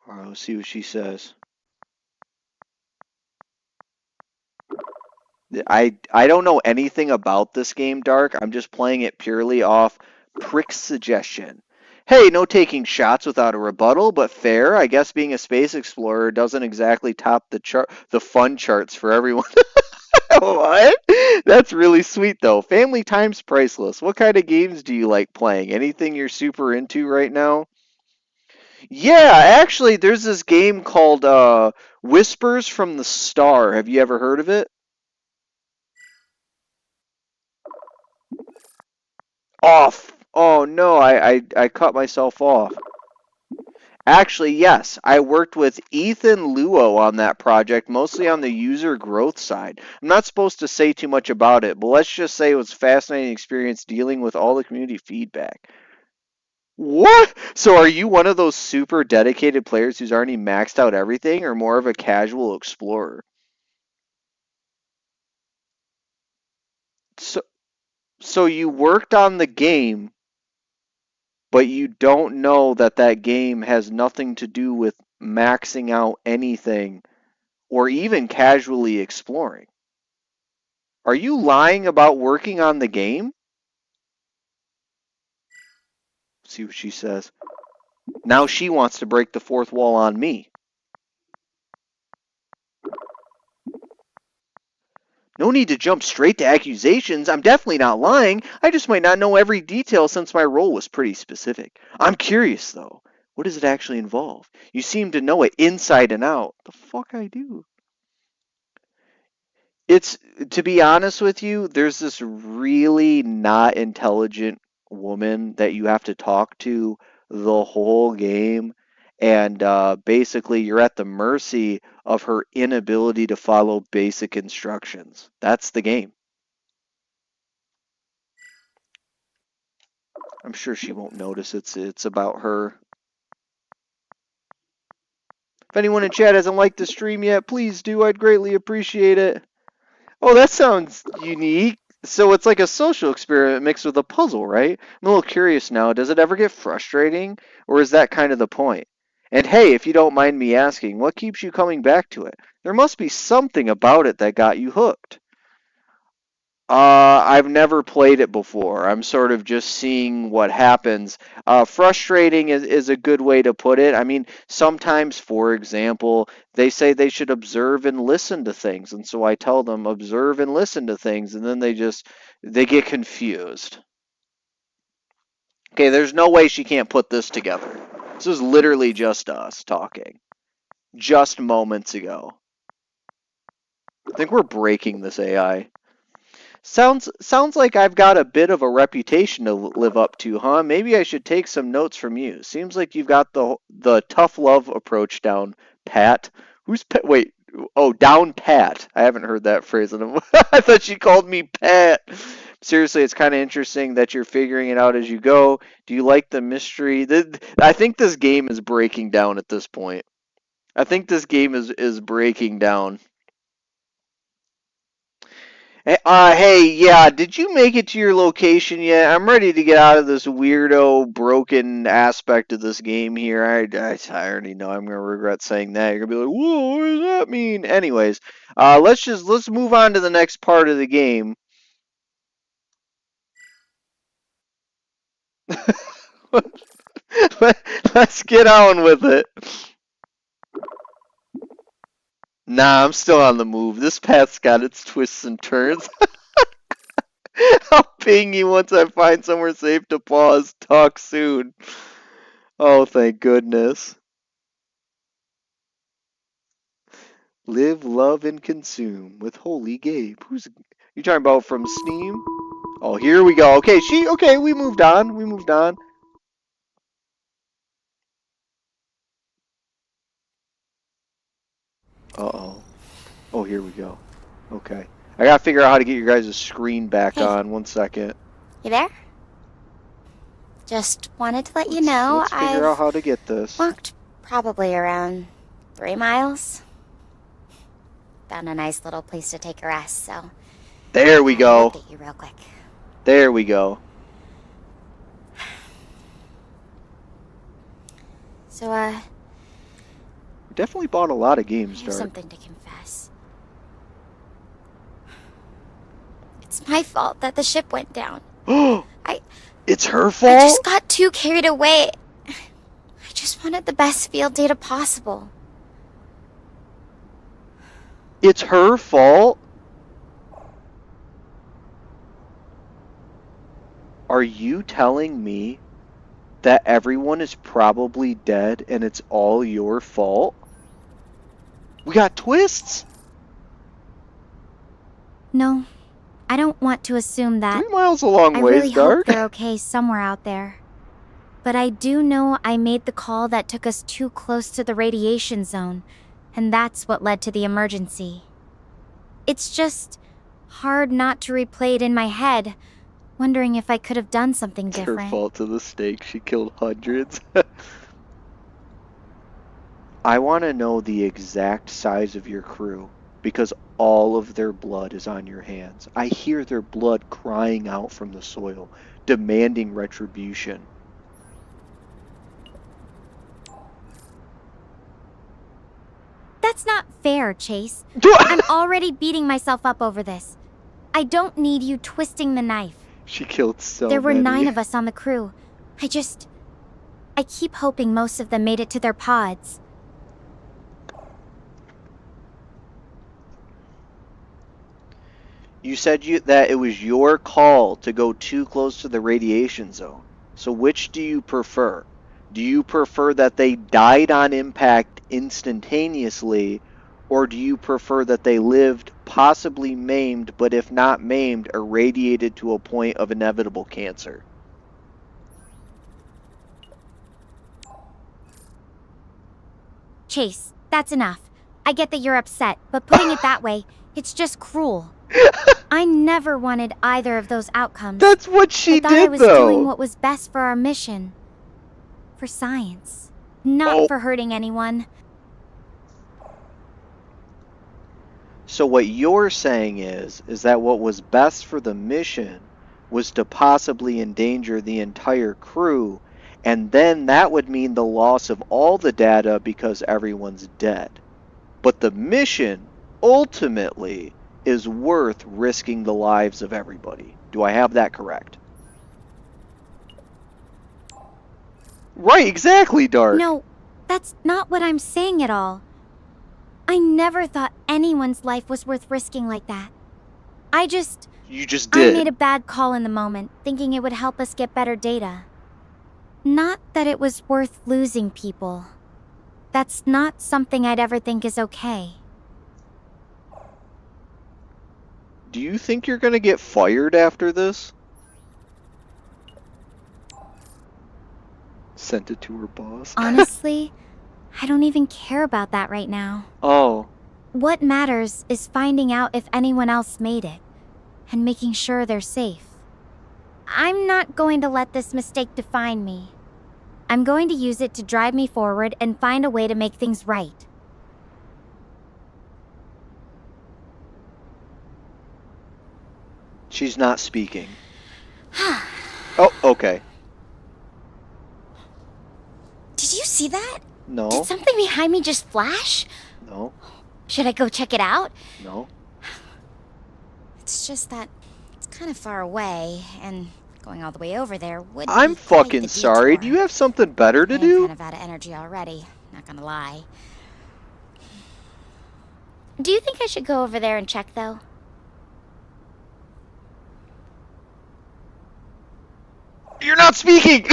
All right, let's see what she says. I don't know anything about this game, Dark. I'm just playing it purely off Prick's suggestion. Hey, no taking shots without a rebuttal, but fair. I guess being a space explorer doesn't exactly top the fun charts for everyone. What? That's really sweet though. Family time's priceless. What kind of games do you like playing? Anything you're super into right now? Yeah, actually there's this game called Whispers from the Star. Have you ever heard of it? Off. Oh no, I cut myself off. Actually, yes, I worked with Ethan Luo on that project, mostly on the user growth side. I'm not supposed to say too much about it, but let's just say it was a fascinating experience dealing with all the community feedback. What? So are you one of those super dedicated players who's already maxed out everything, or more of a casual explorer? So you worked on the game, but you don't know that that game has nothing to do with maxing out anything or even casually exploring. Are you lying about working on the game? See what she says. Now she wants to break the fourth wall on me. No need to jump straight to accusations. I'm definitely not lying. I just might not know every detail since my role was pretty specific. I'm curious, though. What does it actually involve? You seem to know it inside and out. The fuck I do? It's, to be honest with you, there's this really not intelligent woman that you have to talk to the whole game, and basically you're at the mercy of her inability to follow basic instructions. That's the game. I'm sure she won't notice it's about her. If anyone in chat hasn't liked the stream yet, please do. I'd greatly appreciate it. Oh, that sounds unique. So it's like a social experiment mixed with a puzzle, right? I'm a little curious now. Does it ever get frustrating? Or is that kind of the point? And hey, if you don't mind me asking, what keeps you coming back to it? There must be something about it that got you hooked. I've never played it before. I'm sort of just seeing what happens. Frustrating is a good way to put it. I mean, sometimes, for example, they say they should observe and listen to things, and so I tell them observe and listen to things, and then they get confused. Okay, there's no way she can't put this together. This is literally just us talking. Just moments ago. I think we're breaking this AI. Sounds like I've got a bit of a reputation to live up to, huh? Maybe I should take some notes from you. Seems like you've got the tough love approach down, Pat. Who's Pat? Wait, oh, down Pat. I haven't heard that phrase in a I thought she called me Pat. Seriously, it's kind of interesting that you're figuring it out as you go. Do you like the mystery? I think this game is breaking down at this point. I think this game is breaking down. Hey, yeah, did you make it to your location yet? I'm ready to get out of this weirdo, broken aspect of this game here. I already know I'm going to regret saying that. You're going to be like, whoa, what does that mean? Anyways, let's move on to the next part of the game. Let's get on with it. Nah, I'm still on the move. This path's got its twists and turns. I'll ping you once I find somewhere safe to pause. Talk soon. Oh, thank goodness. Live, love, and consume with Holy Gabe. Who's you talking about from Steam? Oh, here we go. Okay, we moved on. We moved on. Uh-oh. Oh, here we go. Okay. I gotta figure out how to get your guys' screen back on. 1 second. You there? Just wanted to let you know Let's figure out how to get this. Walked probably around 3 miles. Found a nice little place to take a rest, so... There we go. I'll update you real quick. There we go. So, We definitely bought a lot of games, I have Dark. something to confess. It's my fault that the ship went down. It's her I fault? just got too carried away. I just wanted the best field data possible. It's her fault? Are you telling me that everyone is probably dead and it's all your fault? We got twists? No, I don't want to assume that. 3 miles a long I ways, really Dark. hope they're okay somewhere out there. But I do know I made the call that took us too close to the radiation zone, and that's what led to the emergency. It's just hard not to replay it in my head, wondering if I could have done something It's different. her fault to the stake. She killed hundreds. I want to know the exact size of your crew. because all of their blood is on your hands. I hear their blood crying out from the soil, demanding retribution. That's not fair, Chase. Do I'm already beating myself up over this. I don't need you twisting the knife. She killed so There were many. 9 of us on the crew. I keep hoping most of them made it to their pods. You said that it was your call to go too close to the radiation zone. So which do you prefer? Do you prefer that they died on impact instantaneously, or do you prefer that they lived possibly maimed, but if not maimed, irradiated to a point of inevitable cancer? Chase, that's enough. I get that you're upset, but putting it that way, it's just cruel. I never wanted either of those outcomes. That's what she I thought did, I was though. doing what was best for our mission. For science. Not for hurting anyone. So what you're saying is that what was best for the mission was to possibly endanger the entire crew, and then that would mean the loss of all the data because everyone's dead. But the mission, ultimately, is worth risking the lives of everybody. Do I have that correct? Right, exactly, Dark. No, that's not what I'm saying at all. I never thought anyone's life was worth risking like that. You just did. I made a bad call in the moment, thinking it would help us get better data. Not that it was worth losing people. That's not something I'd ever think is okay. Do you think you're gonna get fired after this? Sent it to her boss. Honestly, I don't even care about that right now. Oh. What matters is finding out if anyone else made it, and making sure they're safe. I'm not going to let this mistake define me. I'm going to use it to drive me forward and find a way to make things right. She's not speaking. Oh, okay. Did you see that? No. Did something behind me just flash? No. Should I go check it out? No. It's just that it's kind of far away, and going all the way over there would I'm be quite fucking the sorry. Do detour. you have something better to I'm do? kind of out of energy already, not gonna lie. Do you think I should go over there and check, though? You're not speaking!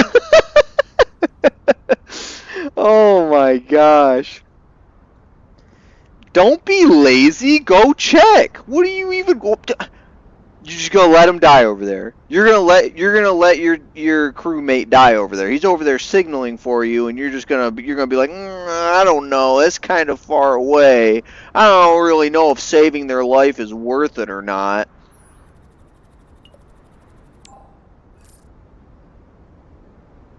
Oh my gosh. Don't be lazy. Go check. What are you even... You're just gonna let him die over there. You're gonna let your crewmate die over there. He's over there signaling for you, and you're gonna be like, I don't know. That's kind of far away. I don't really know if saving their life is worth it or not.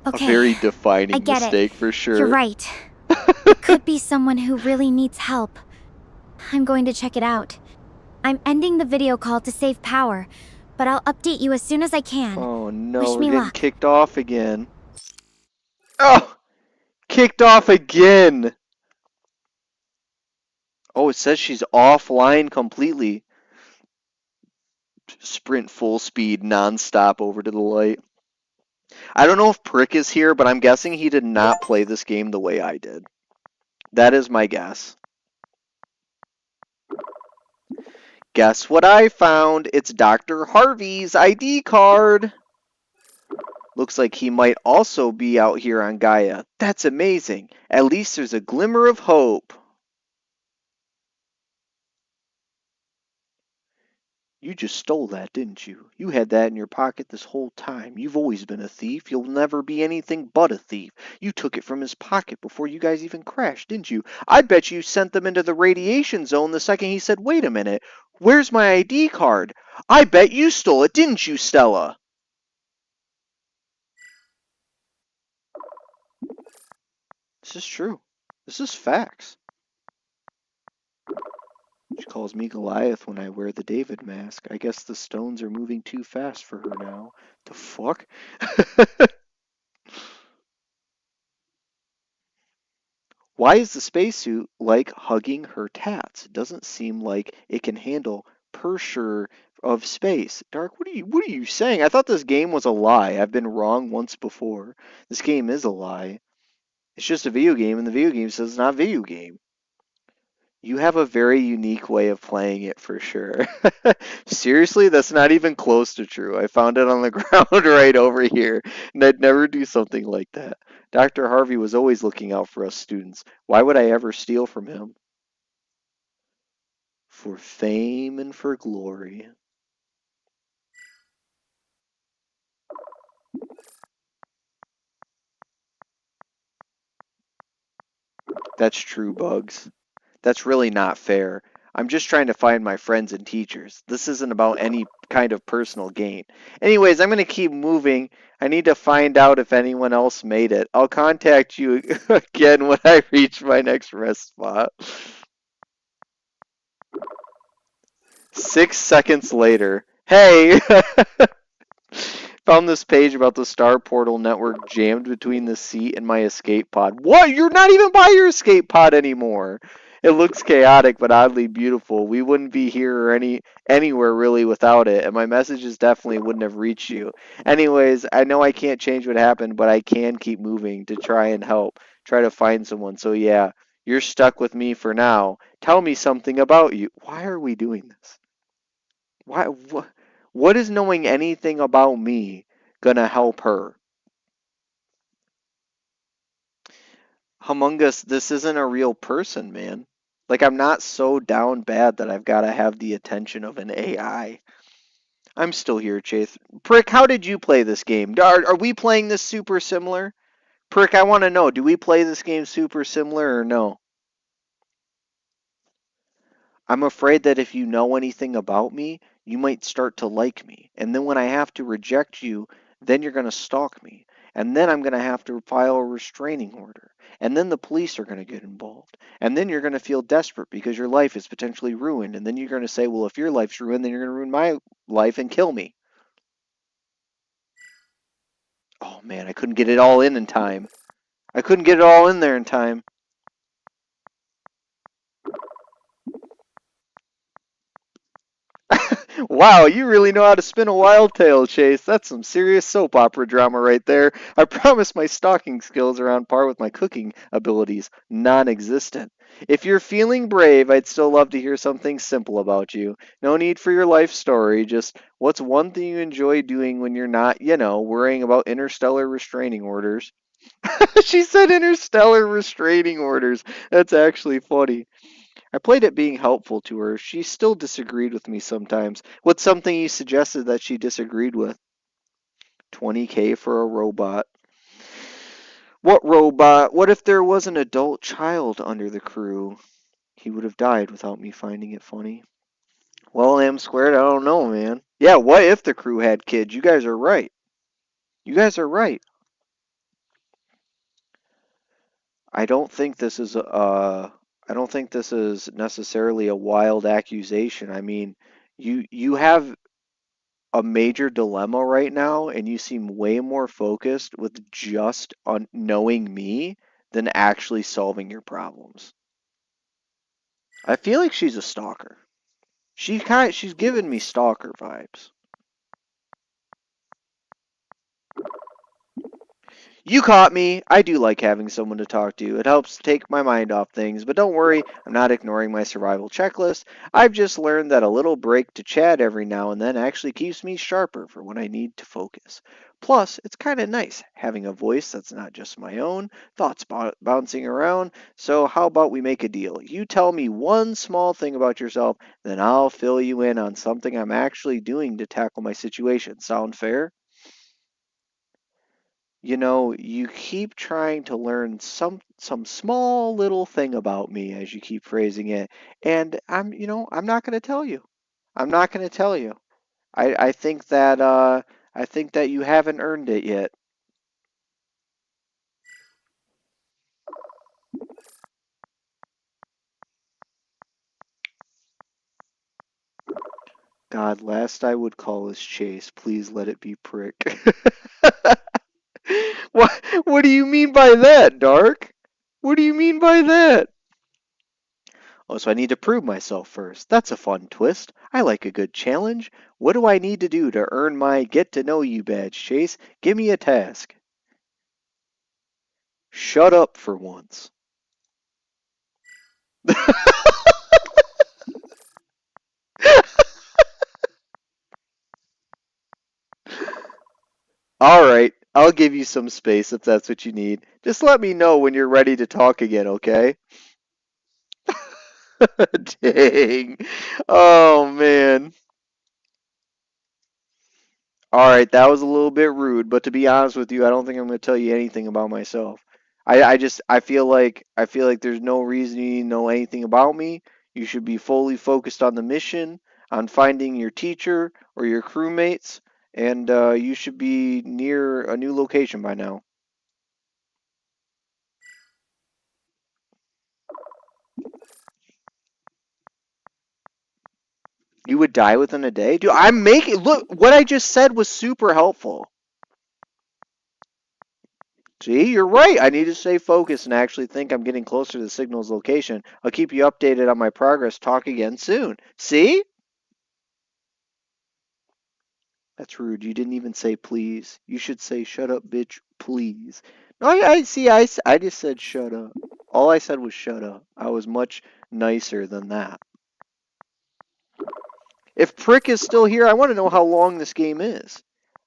Okay, A very defining I get mistake it. for sure. You're right. It could be someone who really needs help. I'm going to check it out. I'm ending the video call to save power, but I'll update you as soon as I can. Oh no, Wish we're me getting luck. kicked off again. Oh! Kicked off again! Oh, it says she's offline completely. Sprint full speed non-stop over to the light. I don't know if Prick is here, but I'm guessing he did not play this game the way I did. That is my guess. Guess what I found? It's Dr. Harvey's ID card. Looks like he might also be out here on Gaia. That's amazing. At least there's a glimmer of hope. You just stole that, didn't you? You had that in your pocket this whole time. You've always been a thief. You'll never be anything but a thief. You took it from his pocket before you guys even crashed, didn't you? I bet you sent them into the radiation zone the second he said, wait a minute, where's my ID card? I bet you stole it, didn't you, Stella? This is true. This is facts. She calls me Goliath when I wear the David mask. I guess the stones are moving too fast for her now. The fuck? Why is the spacesuit like hugging her tats? It doesn't seem like it can handle pressure of space. Dark, what are you saying? I thought this game was a lie. I've been wrong once before. This game is a lie. It's just a video game, and the video game says it's not a video game. You have a very unique way of playing it for sure. Seriously, that's not even close to true. I found it on the ground right over here, and I'd never do something like that. Dr. Harvey was always looking out for us students. Why would I ever steal from him? For fame and for glory. That's true, Bugs. That's really not fair. I'm just trying to find my friends and teachers. This isn't about any kind of personal gain. Anyways, I'm going to keep moving. I need to find out if anyone else made it. I'll contact you again when I reach my next rest spot. 6 seconds later. Hey! Found this page about the Star Portal network jammed between the seat and my escape pod. What? You're not even by your escape pod anymore. It looks chaotic but oddly beautiful. We wouldn't be here or anywhere really without it, and my messages definitely wouldn't have reached you. Anyways, I know I can't change what happened, but I can keep moving to try and help, try to find someone. So yeah, you're stuck with me for now. Tell me something about you. Why are we doing this? Why? What is knowing anything about me gonna help her? Humongous, this isn't a real person, man. Like, I'm not so down bad that I've got to have the attention of an AI. I'm still here, Chase. Prick, how did you play this game? Are we playing this super similar? Prick, I want to know, do we play this game super similar or no? I'm afraid that if you know anything about me, you might start to like me. And then when I have to reject you, then you're going to stalk me. And then I'm going to have to file a restraining order. And then the police are going to get involved. And then you're going to feel desperate because your life is potentially ruined. And then you're going to say, well, if your life's ruined, then you're going to ruin my life and kill me. Oh man, I couldn't get it all in time. I couldn't get it all in there in time. Wow, you really know how to spin a wild tale, Chase. That's some serious soap opera drama right there. I promise my stalking skills are on par with my cooking abilities, non existent. If you're feeling brave, I'd still love to hear something simple about you. No need for your life story, just what's one thing you enjoy doing when you're not, worrying about interstellar restraining orders? She said interstellar restraining orders. That's actually funny. I played at being helpful to her. She still disagreed with me sometimes. What's something you suggested that she disagreed with? 20K for a robot. What robot? What if there was an adult child under the crew? He would have died without me finding it funny. Well, M squared, I don't know, man. Yeah, what if the crew had kids? You guys are right. You guys are right. I don't think this is I don't think this is necessarily a wild accusation. I mean, you have a major dilemma right now, and you seem way more focused with just on knowing me than actually solving your problems. I feel like she's a stalker. She's giving me stalker vibes. You caught me. I do like having someone to talk to. It helps take my mind off things, but don't worry, I'm not ignoring my survival checklist. I've just learned that a little break to chat every now and then actually keeps me sharper for when I need to focus. Plus, it's kind of nice having a voice that's not just my own, thoughts bouncing around. So, how about we make a deal? You tell me one small thing about yourself, then I'll fill you in on something I'm actually doing to tackle my situation. Sound fair? You keep trying to learn some small little thing about me as you keep phrasing it, and I'm not going to tell you. I'm not going to tell you. I think that you haven't earned it yet. God, last I would call is Chase. Please let it be Prick. What do you mean by that, Dark? What do you mean by that? Oh, so I need to prove myself first. That's a fun twist. I like a good challenge. What do I need to do to earn my Get to Know You badge, Chase? Give me a task. Shut up for once. Alright, I'll give you some space if that's what you need. Just let me know when you're ready to talk again, okay? Dang. Oh, man. Alright, that was a little bit rude, but to be honest with you, I don't think I'm going to tell you anything about myself. I feel like there's no reason you need to know anything about me. You should be fully focused on the mission, on finding your teacher or your crewmates, and you should be near a new location by now. You would die within a day? Dude, I'm making look what I just said was super helpful. See, you're right. I need to stay focused and actually think I'm getting closer to the signal's location. I'll keep you updated on my progress. Talk again soon. See? That's rude. You didn't even say please. You should say shut up, bitch, please. No, I see. I just said shut up. All I said was shut up. I was much nicer than that. If Prick is still here, I want to know how long this game is.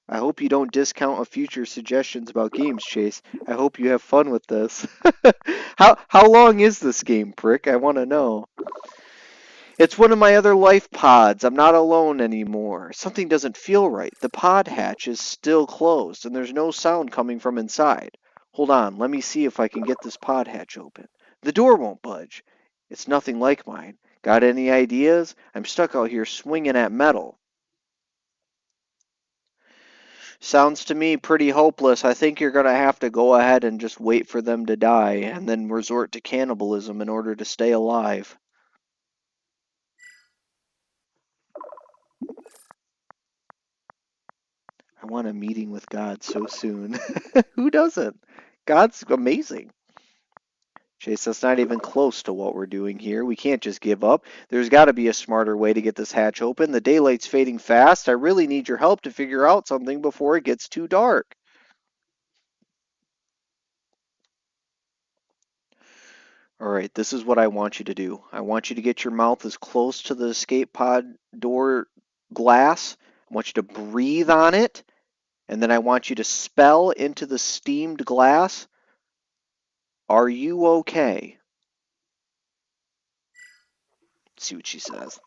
I hope you don't discount a future suggestions about games, Chase. I hope you have fun with this. How long is this game, Prick? I want to know. It's one of my other life pods. I'm not alone anymore. Something doesn't feel right. The pod hatch is still closed, and there's no sound coming from inside. Hold on, let me see if I can get this pod hatch open. The door won't budge. It's nothing like mine. Got any ideas? I'm stuck out here swinging at metal. Sounds to me pretty hopeless. I think you're going to have to go ahead and just wait for them to die and then resort to cannibalism in order to stay alive. I want a meeting with God so soon. Who doesn't? God's amazing. Chase, that's not even close to what we're doing here. We can't just give up. There's got to be a smarter way to get this hatch open. The daylight's fading fast. I really need your help to figure out something before it gets too dark. All right, this is what I want you to do. I want you to get your mouth as close to the escape pod door glass. I want you to breathe on it, and then I want you to spell into the steamed glass, "Are you okay?" See what she says.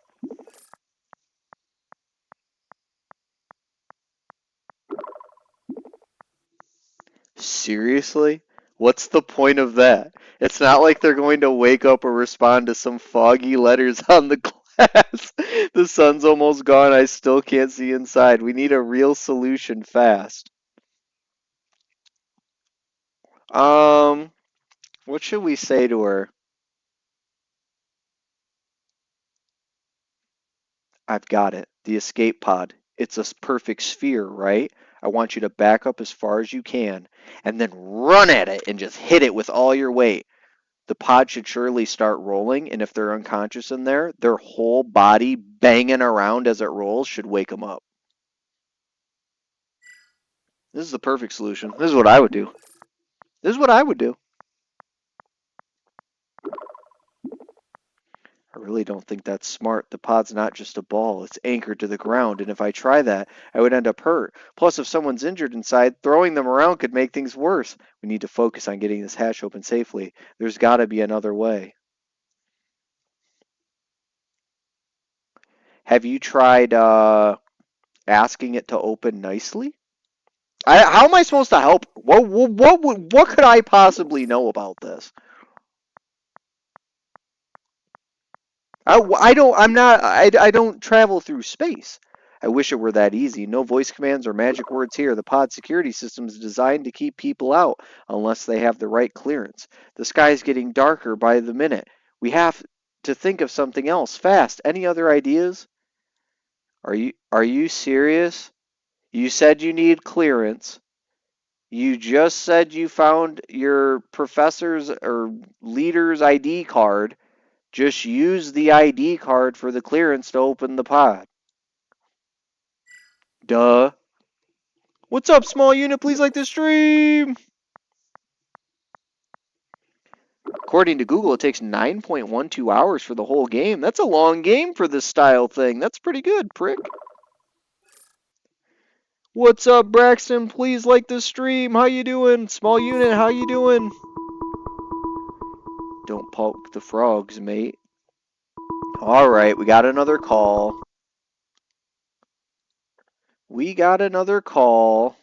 Seriously? What's the point of that? It's not like they're going to wake up or respond to some foggy letters on the glass. The sun's almost gone. I still can't see inside. We need a real solution fast. Um, what should we say to her? I've got it. The escape pod. It's a perfect sphere, right? I want you to back up as far as you can and then run at it and just hit it with all your weight. The pod should surely start rolling, and if they're unconscious in there, their whole body banging around as it rolls should wake them up. This is the perfect solution. This is what I would do. This is what I would do. I really don't think that's smart. The pod's not just a ball, it's anchored to the ground, and if I try that, I would end up hurt. Plus, if someone's injured inside, throwing them around could make things worse. We need to focus on getting this hatch open safely. There's got to be another way. Have you tried asking it to open nicely? How am I supposed to help? What could I possibly know about this? I don't travel through space. I wish it were that easy. No voice commands or magic words here. The pod security system is designed to keep people out unless they have the right clearance. The sky is getting darker by the minute. We have to think of something else fast. Any other ideas? Are you serious? You said you need clearance. You just said you found your professor's or leader's ID card. Just use the ID card for the clearance to open the pod. Duh. What's up, small unit? Please like the stream. According to Google, it takes 9.12 hours for the whole game. That's a long game for this style thing. That's pretty good, prick. What's up, Braxton? Please like the stream. How you doing? Small unit, how you doing? Don't poke the frogs, mate. Alright, we got another call. We got another call.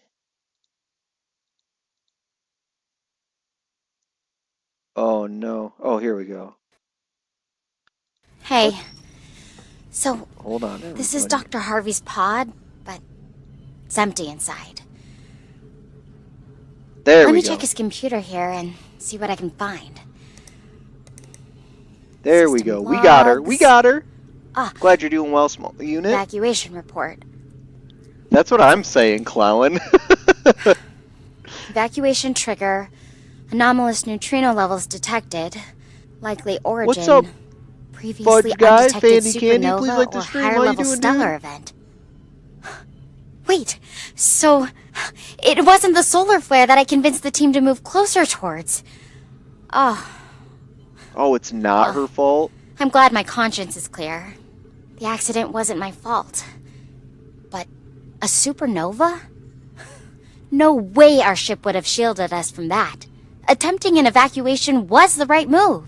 Oh no. Oh, here we go. Hey. So, Hold on, everybody. this is Dr. Harvey's pod, but it's empty inside. There Let we me go. check his computer here and see what I can find. There we System go. We got her. logs. We got her. Ah, Glad you're doing well, small unit. evacuation report. That's what I'm saying, clown. Evacuation trigger. Anomalous neutrino levels detected. Likely origin. What's up, Previously fudge guy? undetected Fandy Candy, supernova please like the or stream. higher How you level doing, stellar dude? event. Wait, so it wasn't the solar flare that I convinced the team to move closer towards. Oh, Oh, it's not her fault? I'm glad my conscience is clear. The accident wasn't my fault. But a supernova? No way our ship would have shielded us from that. Attempting an evacuation was the right move.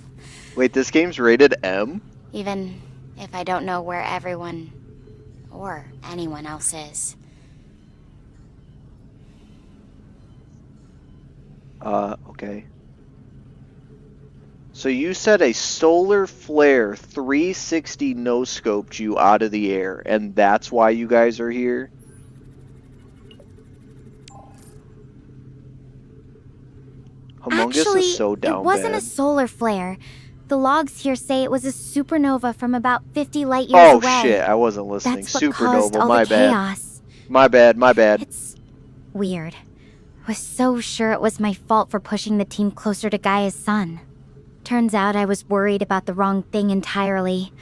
Wait, this game's rated M? Even if I don't know where everyone or anyone else is. Okay. So you said a solar flare 360 no-scoped you out of the air, and that's why you guys are here? Humongous Actually, is so down it wasn't bad. a solar flare. The logs here say it was a supernova from about 50 light years Oh away. shit, I wasn't listening. That's what caused Supernova, all my the bad. chaos. My bad, my bad. It's weird. I was so sure it was my fault for pushing the team closer to Gaia's sun. Turns out I was worried about the wrong thing entirely.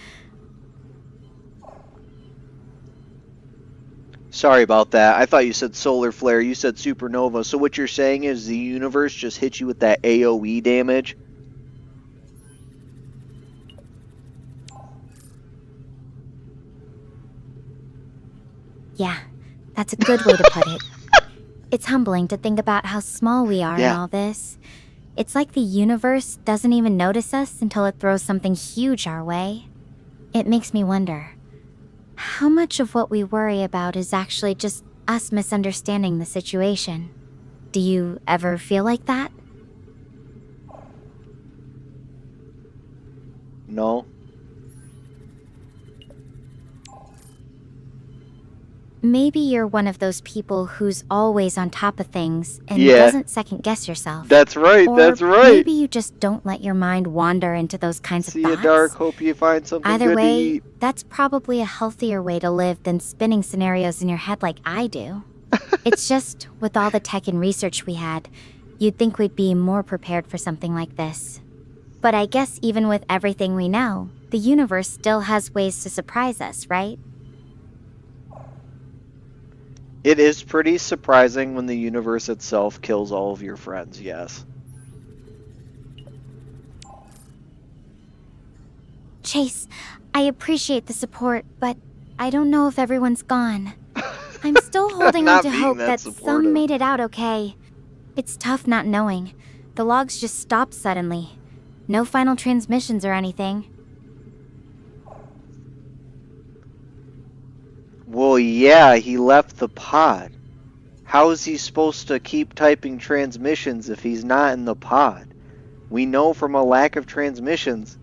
Sorry about that. I thought you said solar flare. You said supernova. So what you're saying is the universe just hit you with that AoE damage? Yeah, that's a good way to put it. It's humbling to think about how small we are in Yeah. all this. It's like the universe doesn't even notice us until it throws something huge our way. It makes me wonder, how much of what we worry about is actually just us misunderstanding the situation? Do you ever feel like that? No. Maybe you're one of those people who's always on top of things and Yeah. doesn't second guess yourself. That's right, Or that's right. maybe you just don't let your mind wander into those kinds See of you, thoughts. Dark. Hope you find something Either good to way, eat. that's probably a healthier way to live than spinning scenarios in your head like I do. It's just, with all the tech and research we had, you'd think we'd be more prepared for something like this. But I guess even with everything we know, the universe still has ways to surprise us, right? It is pretty surprising when the universe itself kills all of your friends, yes. Chase, I appreciate the support, but I don't know if everyone's gone. I'm still holding on Not to being hope that that supportive. some made it out okay. It's tough not knowing. The logs just stopped suddenly. No final transmissions or anything. Well, yeah, he left the pod. How is he supposed to keep typing transmissions if he's not in the pod? We know from a lack of transmissions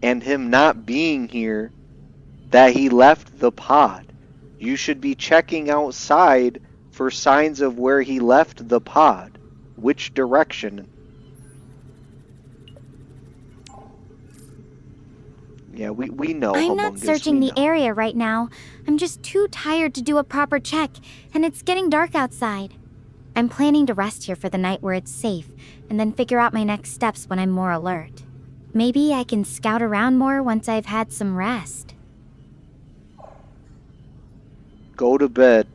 and him not being here that he left the pod. You should be checking outside for signs of where he left the pod. Which direction? Yeah, we know, I'm not Humongous, searching we the know. area right now. I'm just too tired to do a proper check, and it's getting dark outside. I'm planning to rest here for the night where it's safe, and then figure out my next steps when I'm more alert. Maybe I can scout around more once I've had some rest. Go to bed.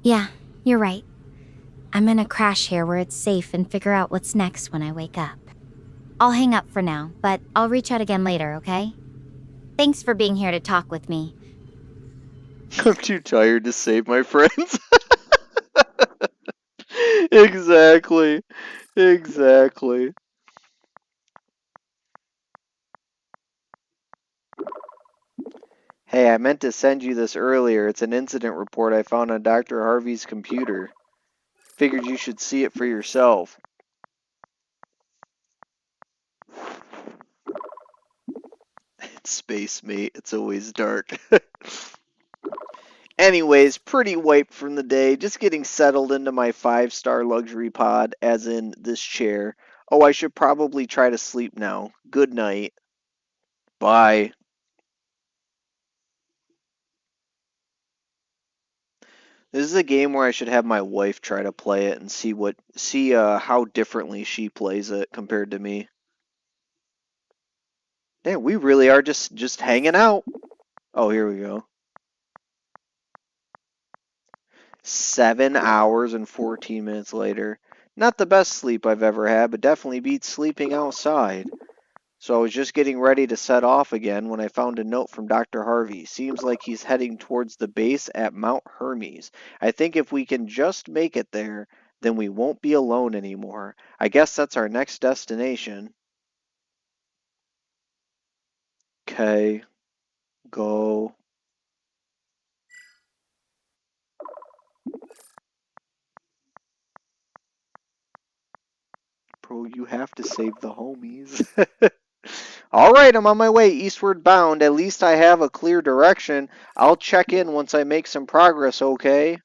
Yeah, you're right. I'm gonna crash here where it's safe and figure out what's next when I wake up. I'll hang up for now, but I'll reach out again later, okay? Thanks for being here to talk with me. I'm too tired to save my friends. Exactly. Exactly. Hey, I meant to send you this earlier. It's an incident report I found on Dr. Harvey's computer. Figured you should see it for yourself. It's space, mate. It's always dark. Anyways, pretty wiped from the day. Just getting settled into my 5-star luxury pod, as in this chair. Oh, I should probably try to sleep now. Good night. Bye. This is a game where I should have my wife try to play it and see how differently she plays it compared to me. Yeah, we really are just hanging out. Oh, here we go. 7 hours and 14 minutes later. Not the best sleep I've ever had, but definitely beats sleeping outside. So I was just getting ready to set off again when I found a note from Dr. Harvey. Seems like he's heading towards the base at Mount Hermes. I think if we can just make it there, then we won't be alone anymore. I guess that's our next destination. Okay, go. Bro, you have to save the homies. Alright, I'm on my way, eastward bound. At least I have a clear direction. I'll check in once I make some progress, okay?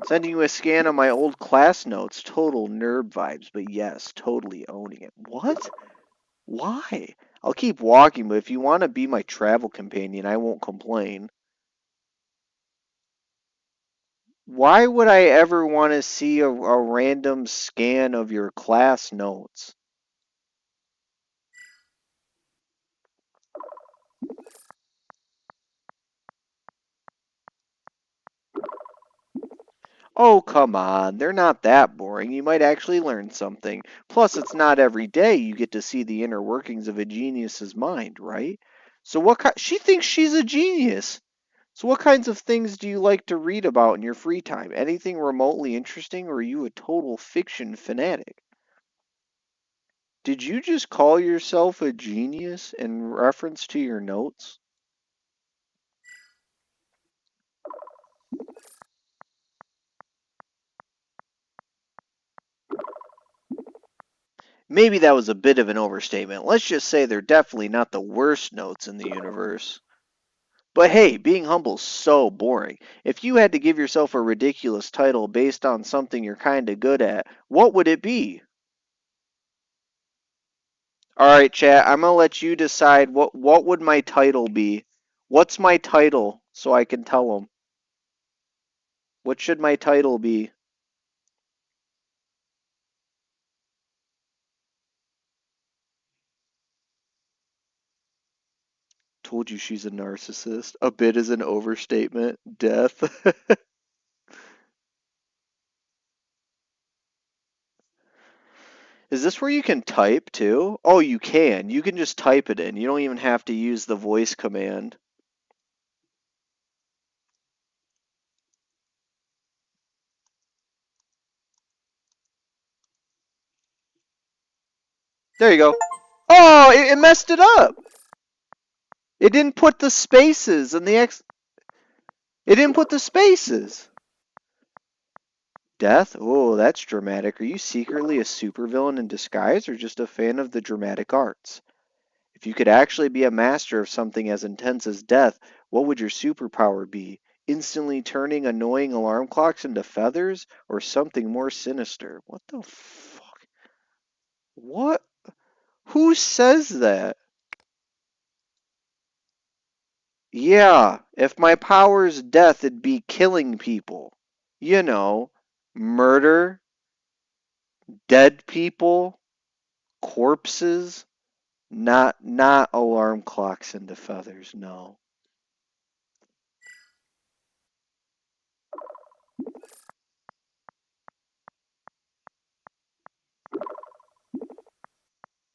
Sending you a scan of my old class notes. Total nerd vibes, but yes, totally owning it. What? Why? I'll keep walking, but if you want to be my travel companion, I won't complain. Why would I ever want to see a random scan of your class notes? Oh, come on. They're not that boring. You might actually learn something. Plus, it's not every day you get to see the inner workings of a genius's mind, right? So she thinks she's a genius. So what kinds of things do you like to read about in your free time? Anything remotely interesting, or are you a total fiction fanatic? Did you just call yourself a genius in reference to your notes? Maybe that was a bit of an overstatement. Let's just say they're definitely not the worst notes in the universe. But hey, being humble's so boring. If you had to give yourself a ridiculous title based on something you're kinda good at, what would it be? Alright, chat, I'm gonna let you decide what would my title be. What's my title so I can tell them? What should my title be? Told you she's a narcissist. A bit is an overstatement. Death. Is this where you can type too? Oh, you can. You can just type it in. You don't even have to use the voice command. There you go. Oh, it messed it up. It didn't put the spaces and the X. It didn't put the spaces. Death? Oh, that's dramatic. Are you secretly a supervillain in disguise or just a fan of the dramatic arts? If you could actually be a master of something as intense as death, what would your superpower be? instantly turning annoying alarm clocks into feathers, or something more sinister? What the fuck? What? Who says that? Yeah, if my power's death, it'd be killing people. You know, murder, dead people, corpses, not alarm clocks into feathers, no.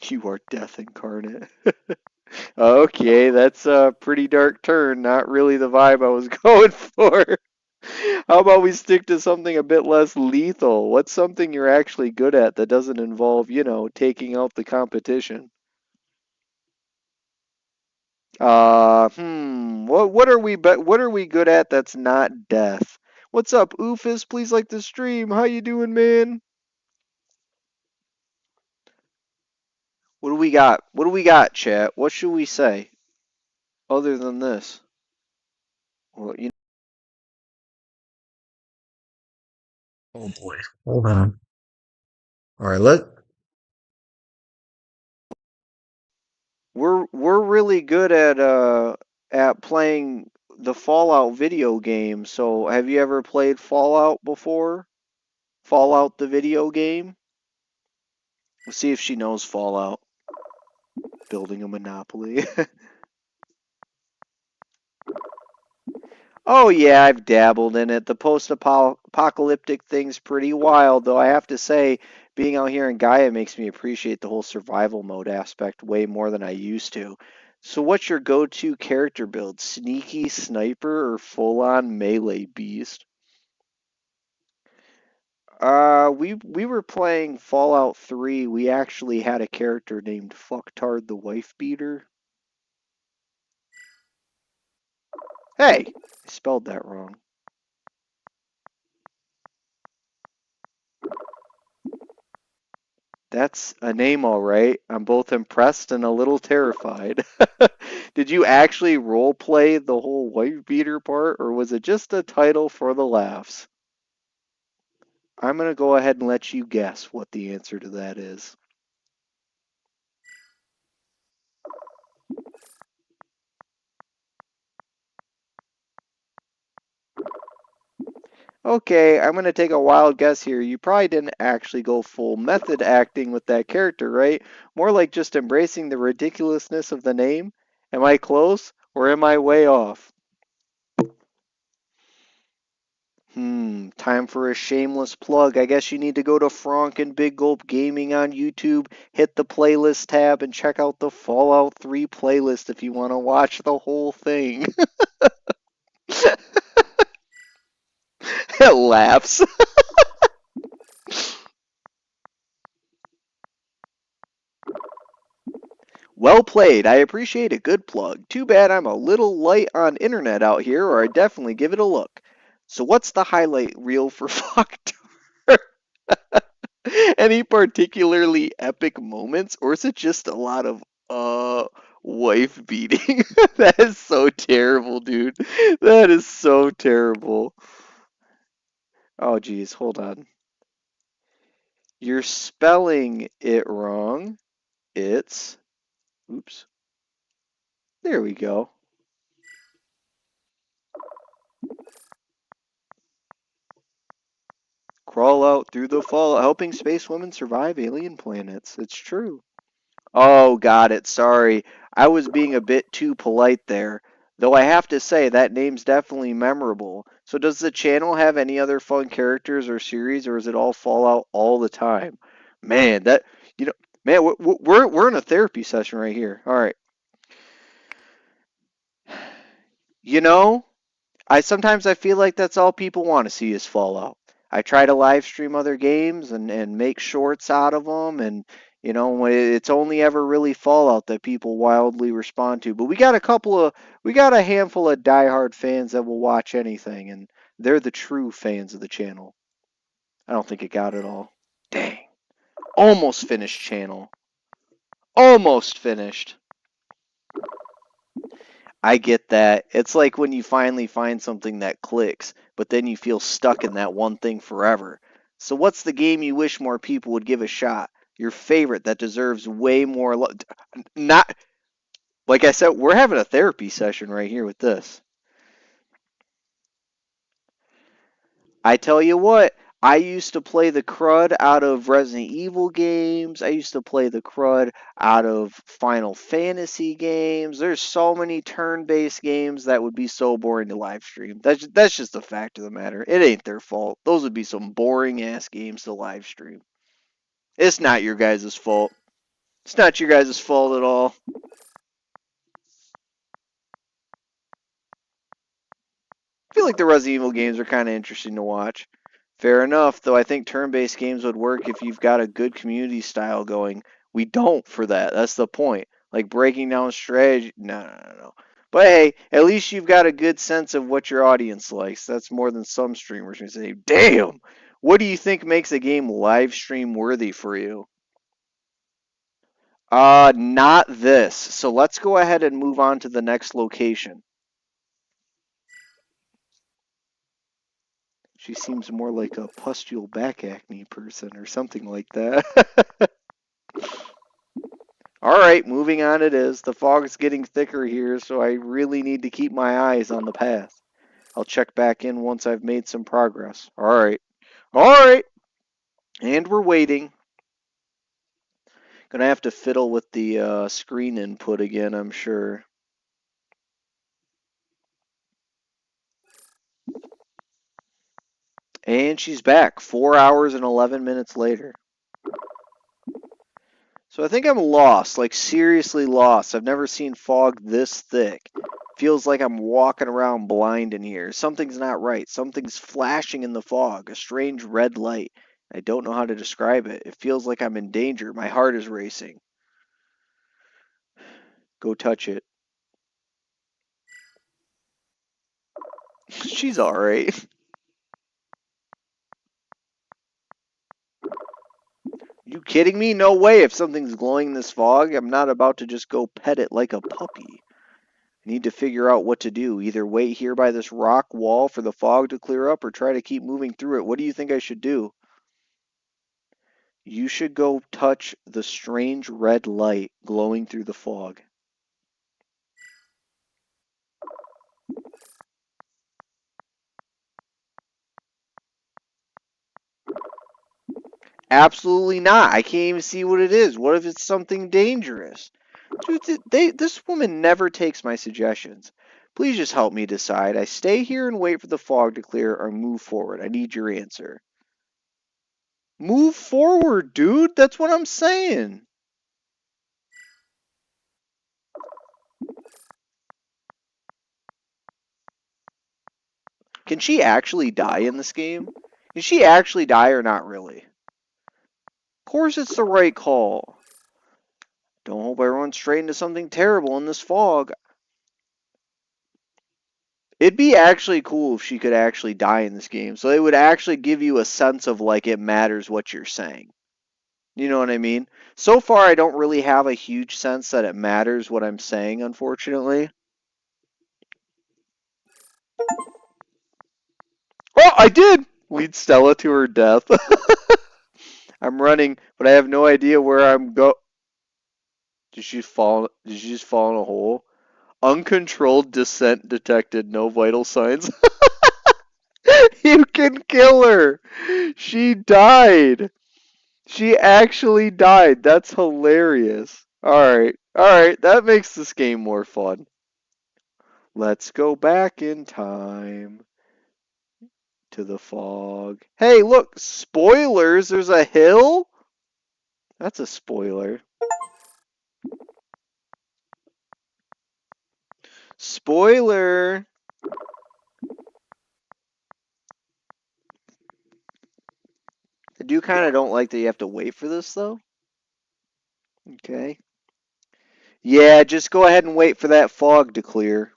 You are death incarnate. Okay, that's a pretty dark turn. Not really the vibe I was going for. How about we stick to something a bit less lethal? What's something you're actually good at that doesn't involve, taking out the competition? What are we good at that's not death? What's up, Oofus? Please like the stream. How you doing, man? What do we got? What do we got, chat? What should we say other than this? Well, Oh boy. Hold on. All right, let we're really good at playing the Fallout video game. So, have you ever played Fallout before? Fallout the video game? Let's see if she knows Fallout. Building a monopoly. Oh yeah, I've dabbled in it. The post-apocalyptic thing's pretty wild, though I have to say, being out here in Gaia makes me appreciate the whole survival mode aspect way more than I used to. So what's your go-to character build? Sneaky sniper or full-on melee beast? We were playing Fallout 3. We actually had a character named Fucktard the Wife Beater. Hey, I spelled that wrong. That's a name, all right. I'm both impressed and a little terrified. Did you actually role play the whole wife beater part, or was it just a title for the laughs? I'm going to go ahead and let you guess what the answer to that is. Okay, I'm going to take a wild guess here. You probably didn't actually go full method acting with that character, right? More like just embracing the ridiculousness of the name. Am I close, or am I way off? Time for a shameless plug. I guess you need to go to Frank and Big Gulp Gaming on YouTube, hit the playlist tab, and check out the Fallout 3 playlist if you want to watch the whole thing. It laughs. Well played. I appreciate a good plug. Too bad I'm a little light on internet out here, or I'd definitely give it a look. So, what's the highlight reel for Fucked? Any particularly epic moments, or is it just a lot of wife beating? That is so terrible, dude. That is so terrible. Oh geez, hold on. You're spelling it wrong. It's oops. There we go. Crawl out through the fall, helping space women survive alien planets. It's true. Oh, got it. Sorry. I was being a bit too polite there. Though I have to say, that name's definitely memorable. So does the channel have any other fun characters or series, or is it all Fallout all the time? Man, man, we're in a therapy session right here. All right. You know, I feel like that's all people want to see is Fallout. I try to live stream other games and make shorts out of them, and it's only ever really Fallout that people wildly respond to. But we got a handful of diehard fans that will watch anything, and they're the true fans of the channel. I don't think it got it all. Dang, almost finished channel, almost finished. I get that. It's like when you finally find something that clicks, but then you feel stuck in that one thing forever. So what's the game you wish more people would give a shot? Your favorite that deserves way more love. Not like I said, we're having a therapy session right here with this. I tell you what, I used to play the crud out of Resident Evil games. I used to play the crud out of Final Fantasy games. There's so many turn-based games that would be so boring to live stream. That's just the fact of the matter. It ain't their fault. Those would be some boring ass games to live stream. It's not your guys' fault. It's not your guys' fault at all. I feel like the Resident Evil games are kind of interesting to watch. Fair enough, though I think turn-based games would work if you've got a good community style going. We don't for that. That's the point. Like breaking down strategy. No. But hey, at least you've got a good sense of what your audience likes. That's more than some streamers can say. Damn! What do you think makes a game live stream worthy for you? Not this. So let's go ahead and move on to the next location. She seems more like a pustule back acne person or something like that. Alright, moving on it is. The fog's getting thicker here, so I really need to keep my eyes on the path. I'll check back in once I've made some progress. Alright. Alright! And we're waiting. Gonna have to fiddle with the screen input again, I'm sure. And she's back, 4 hours and 11 minutes later. So I think I'm lost, like seriously lost. I've never seen fog this thick. Feels like I'm walking around blind in here. Something's not right. Something's flashing in the fog, a strange red light. I don't know how to describe it. It feels like I'm in danger. My heart is racing. Go touch it. She's alright. You kidding me? No way. If something's glowing in this fog, I'm not about to just go pet it like a puppy. I need to figure out what to do. Either wait here by this rock wall for the fog to clear up or try to keep moving through it. What do you think I should do? You should go touch the strange red light glowing through the fog. Absolutely not. I can't even see what it is. What if it's something dangerous? Dude, this woman never takes my suggestions. Please just help me decide. I stay here and wait for the fog to clear or move forward. I need your answer. Move forward, dude. That's what I'm saying. Can she actually die in this game? Can she actually die or not really? Of course it's the right call. Don't hope I run straight into something terrible in this fog. It'd be actually cool if she could actually die in this game. So it would actually give you a sense of like it matters what you're saying. You know what I mean? So far I don't really have a huge sense that it matters what I'm saying, unfortunately. Oh, I did! Lead Stella to her death. I'm running, but I have no idea where I'm go. Did she fall? Did she just fall in a hole? Uncontrolled descent detected. No vital signs. You can kill her. She died. She actually died. That's hilarious. Alright. Alright. That makes this game more fun. Let's go back in time to the fog. Hey, look. Spoilers. There's a hill? That's a spoiler. Spoiler. I do kind of don't like that you have to wait for this, though. Okay. Yeah, just go ahead and wait for that fog to clear.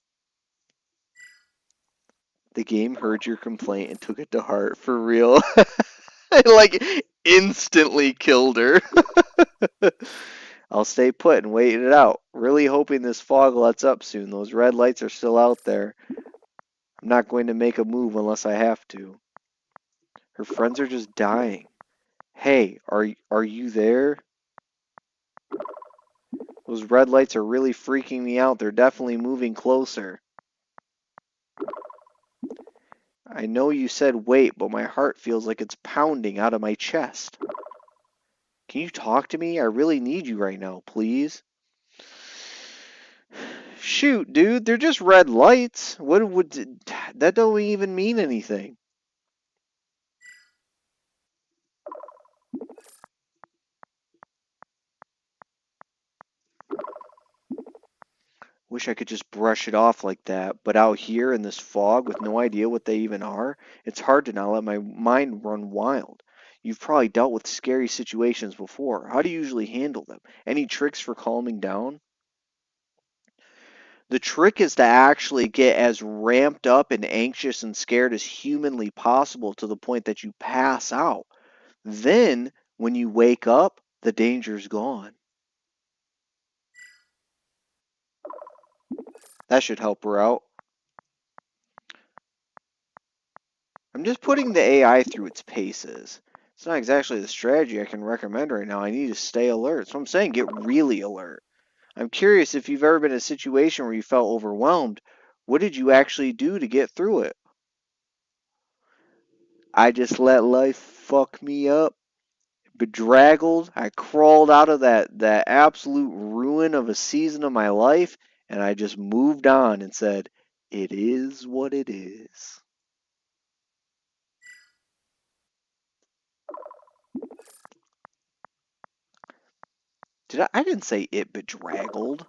The game heard your complaint and took it to heart, for real. Like, instantly killed her. I'll stay put and wait it out, really hoping this fog lets up soon. Those red lights are still out there. I'm not going to make a move unless I have to. Her friends are just dying. Hey, are you there? Those red lights are really freaking me out. They're definitely moving closer. I know you said wait, but my heart feels like it's pounding out of my chest. Can you talk to me? I really need you right now, please. Shoot, dude, they're just red lights. What would that don't even mean anything? Wish I could just brush it off like that, but out here in this fog with no idea what they even are, it's hard to not let my mind run wild. You've probably dealt with scary situations before. How do you usually handle them? Any tricks for calming down? The trick is to actually get as ramped up and anxious and scared as humanly possible to the point that you pass out. Then, when you wake up, the danger's gone. That should help her out. I'm just putting the AI through its paces. It's not exactly the strategy I can recommend right now. I need to stay alert. So I'm saying get really alert. I'm curious if you've ever been in a situation where you felt overwhelmed. What did you actually do to get through it? I just let life fuck me up. Bedraggled. I crawled out of that absolute ruin of a season of my life, and I just moved on and said, it is what it is. I didn't say it bedraggled.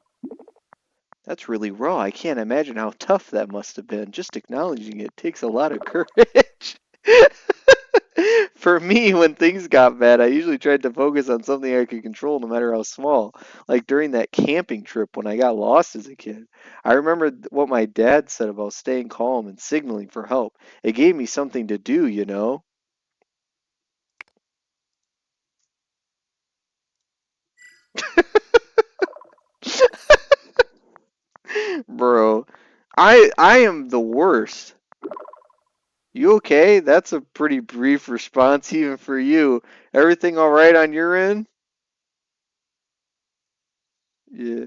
That's really raw. I can't imagine how tough that must have been. Just acknowledging it takes a lot of courage. For me, when things got bad, I usually tried to focus on something I could control no matter how small. Like during that camping trip when I got lost as a kid. I remember what my dad said about staying calm and signaling for help. It gave me something to do, you know? Bro, I am the worst. You okay? That's a pretty brief response even for you. Everything all right on your end? Yeah.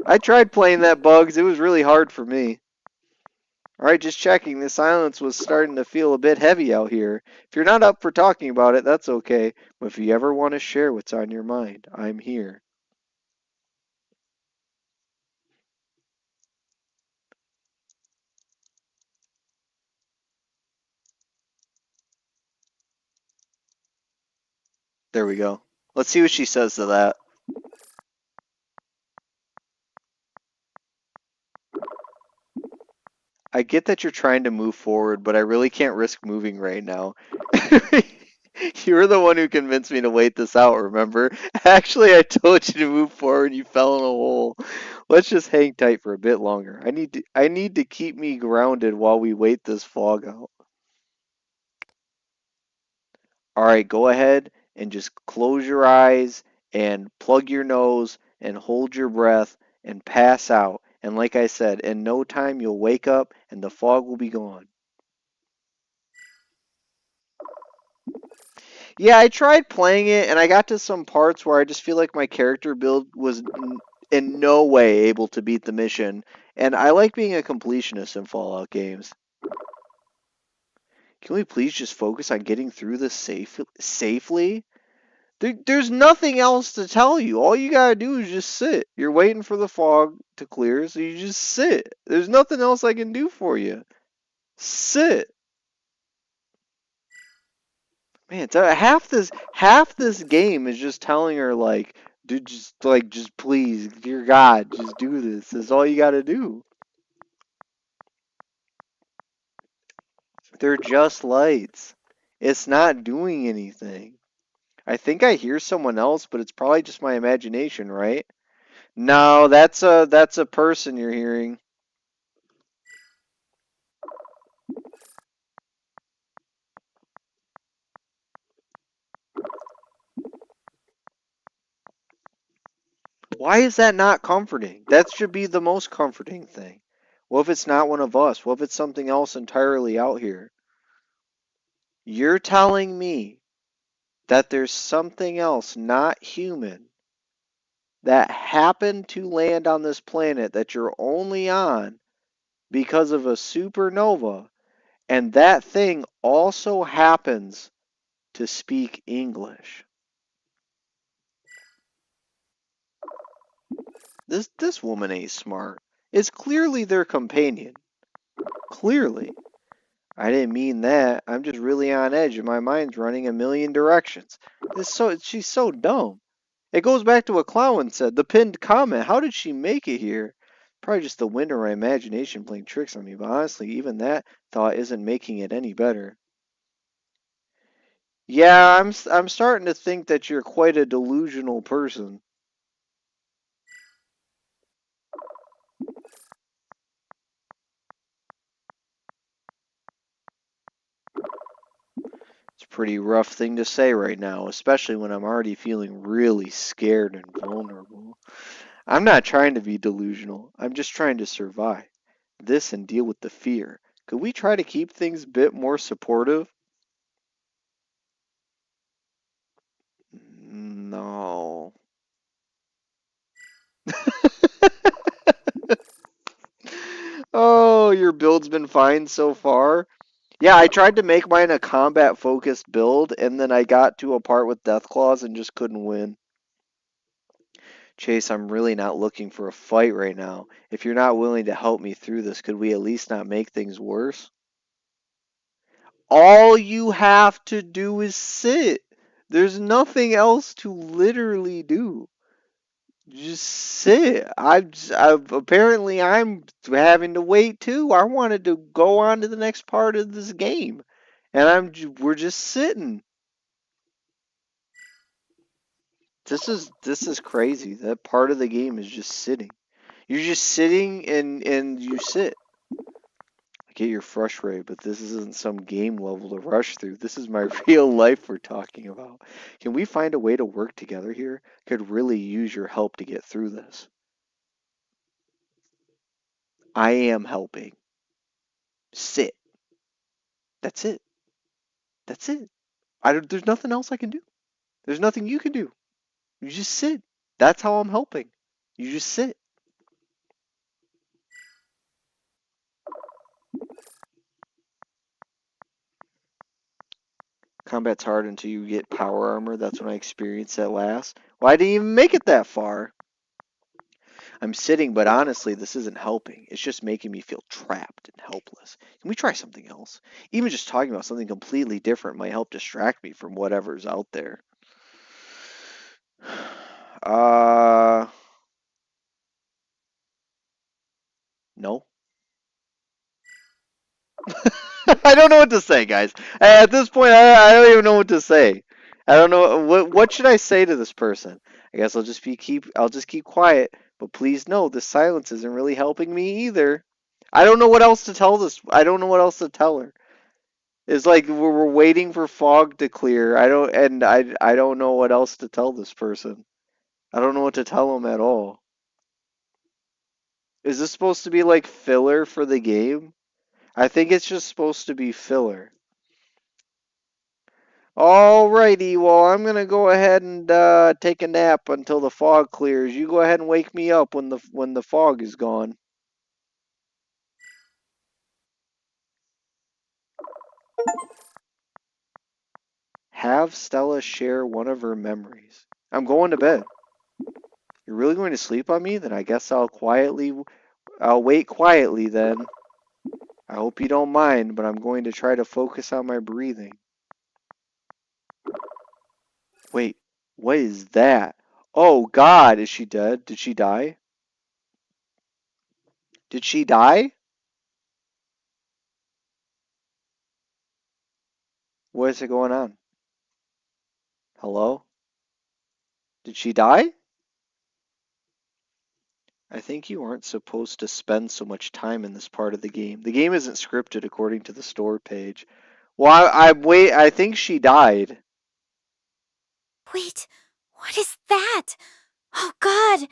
I tried playing that Bugs. It was really hard for me. Alright, just checking. The silence was starting to feel a bit heavy out here. If you're not up for talking about it, that's okay. But if you ever want to share what's on your mind, I'm here. There we go. Let's see what she says to that. I get that you're trying to move forward, but I really can't risk moving right now. You were the one who convinced me to wait this out, remember? Actually, I told you to move forward, you fell in a hole. Let's just hang tight for a bit longer. I need to keep me grounded while we wait this fog out. All right, go ahead and just close your eyes and plug your nose and hold your breath and pass out. And like I said, in no time you'll wake up and the fog will be gone. Yeah, I tried playing it and I got to some parts where I just feel like my character build was in no way able to beat the mission. And I like being a completionist in Fallout games. Can we please just focus on getting through this safely? There's nothing else to tell you. All you gotta do is just sit. You're waiting for the fog to clear, so you just sit. There's nothing else I can do for you. Sit. Man, half this game is just telling her like, dude, just please, dear God, just do this. That's all you gotta do. They're just lights. It's not doing anything. I think I hear someone else, but it's probably just my imagination, right? No, that's a person you're hearing. Why is that not comforting? That should be the most comforting thing. What if it's not one of us? What if it's something else entirely out here? You're telling me that there's something else not human that happened to land on this planet that you're only on because of a supernova, and that thing also happens to speak English. This woman ain't smart. It's clearly their companion. Clearly. I didn't mean that. I'm just really on edge and my mind's running a million directions. She's so dumb. It goes back to what Clown said, the pinned comment. How did she make it here? Probably just the wind or my imagination playing tricks on me, but honestly, even that thought isn't making it any better. Yeah, I'm starting to think that you're quite a delusional person. It's a pretty rough thing to say right now, especially when I'm already feeling really scared and vulnerable. I'm not trying to be delusional. I'm just trying to survive this and deal with the fear. Could we try to keep things a bit more supportive? No. Oh, your build's been fine so far? Yeah, I tried to make mine a combat focused build, and then I got to a part with Deathclaws and just couldn't win. Chase, I'm really not looking for a fight right now. If you're not willing to help me through this, could we at least not make things worse? All you have to do is sit. There's nothing else to literally do. Just sit. Apparently I'm having to wait too. I wanted to go on to the next part of this game, and we're just sitting. This is crazy. That part of the game is just sitting. You're just sitting and you sit. I get you're frustrated, but this isn't some game level to rush through. This is my real life we're talking about. Can we find a way to work together here? Could really use your help to get through this. I am helping. Sit. That's it. That's it. There's nothing else I can do. There's nothing you can do. You just sit. That's how I'm helping. You just sit. Combat's hard until you get power armor. That's when I experienced that last. Well, I didn't even make it that far. I'm sitting, but honestly, this isn't helping. It's just making me feel trapped and helpless. Can we try something else? Even just talking about something completely different might help distract me from whatever's out there. No. I don't know what to say, guys. At this point, I don't even know what to say. I don't know what should I say to this person. I guess I'll just keep quiet. But please know this silence isn't really helping me either. I don't know what else to tell this. I don't know what else to tell her. It's like we're waiting for fog to clear. I don't know what else to tell this person. I don't know what to tell them at all. Is this supposed to be like filler for the game? I think it's just supposed to be filler. Alrighty, well, I'm gonna go ahead and take a nap until the fog clears. You go ahead and wake me up when the fog is gone. Have Stella share one of her memories. I'm going to bed. You're really going to sleep on me? Then I guess I'll wait quietly then. I hope you don't mind, but I'm going to try to focus on my breathing. Wait, what is that? Oh God, is she dead? Did she die? Did she die? What is it going on? Hello? Did she die? I think you aren't supposed to spend so much time in this part of the game. The game isn't scripted according to the store page. Well, I think she died. Wait, what is that? Oh God!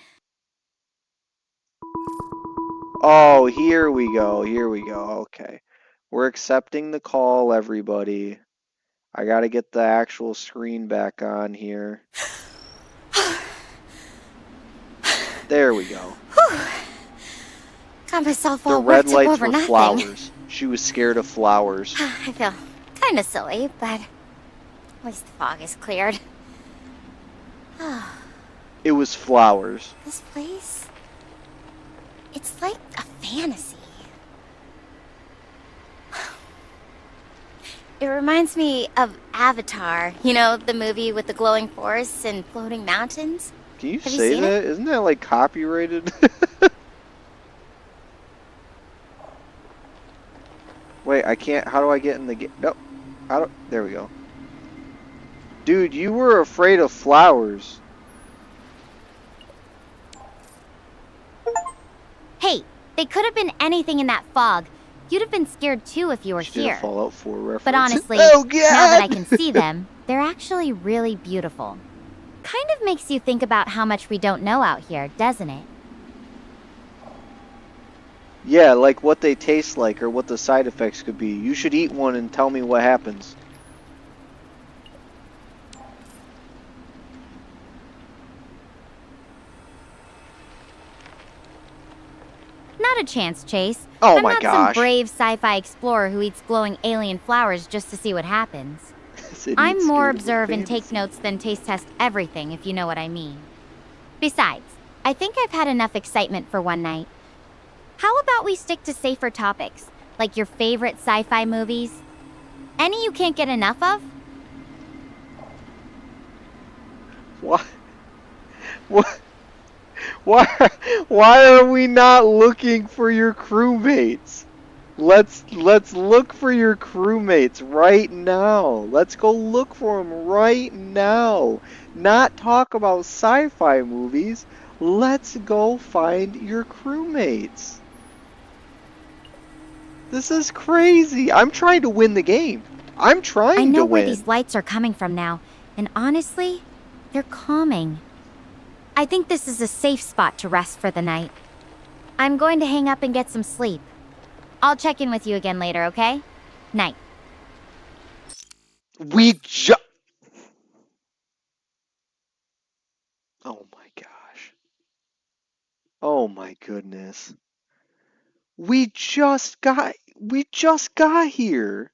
Oh, here we go. Here we go. Okay. We're accepting the call, everybody. I gotta get the actual screen back on here. There we go. Got myself The all red worked up lights over were nothing. flowers. She was scared of flowers. I feel kind of silly, but at least the fog is cleared. It was flowers. This place, it's like a fantasy. It reminds me of Avatar, you know, the movie with the glowing forests and floating mountains. Can you Have you say seen that? Isn't that like copyrighted? Wait, I can't. How do I get in the game? No. How do? There we go. Dude, you were afraid of flowers. Hey, they could have been anything in that fog. You'd have been scared too if you were She did a here. Fallout 4 reference. But honestly, oh, God! now that I can see them, they're actually really beautiful. Kind of makes you think about how much we don't know out here, doesn't it? Yeah, like what they taste like or what the side effects could be. You should eat one and tell me what happens. Not a chance, Chase. Oh I'm my not gosh. some brave sci-fi explorer who eats glowing alien flowers just to see what happens. This idiot's I'm more scared of observe and take fantasy. notes than taste test everything, if you know what I mean. Besides, I think I've had enough excitement for one night. How about we stick to safer topics, like your favorite sci-fi movies? Any you can't get enough of? What? What? Why are we not looking for your crewmates? Let's look for your crewmates right now. Let's go look for them right now. Not talk about sci-fi movies. Let's go find your crewmates. This is crazy. I'm trying to win the game. I'm trying I know to where win. these lights are coming from now, and honestly, they're calming. I think this is a safe spot to rest for the night. I'm going to hang up and get some sleep. I'll check in with you again later, okay? Night. Oh my gosh. Oh my goodness. We just got here.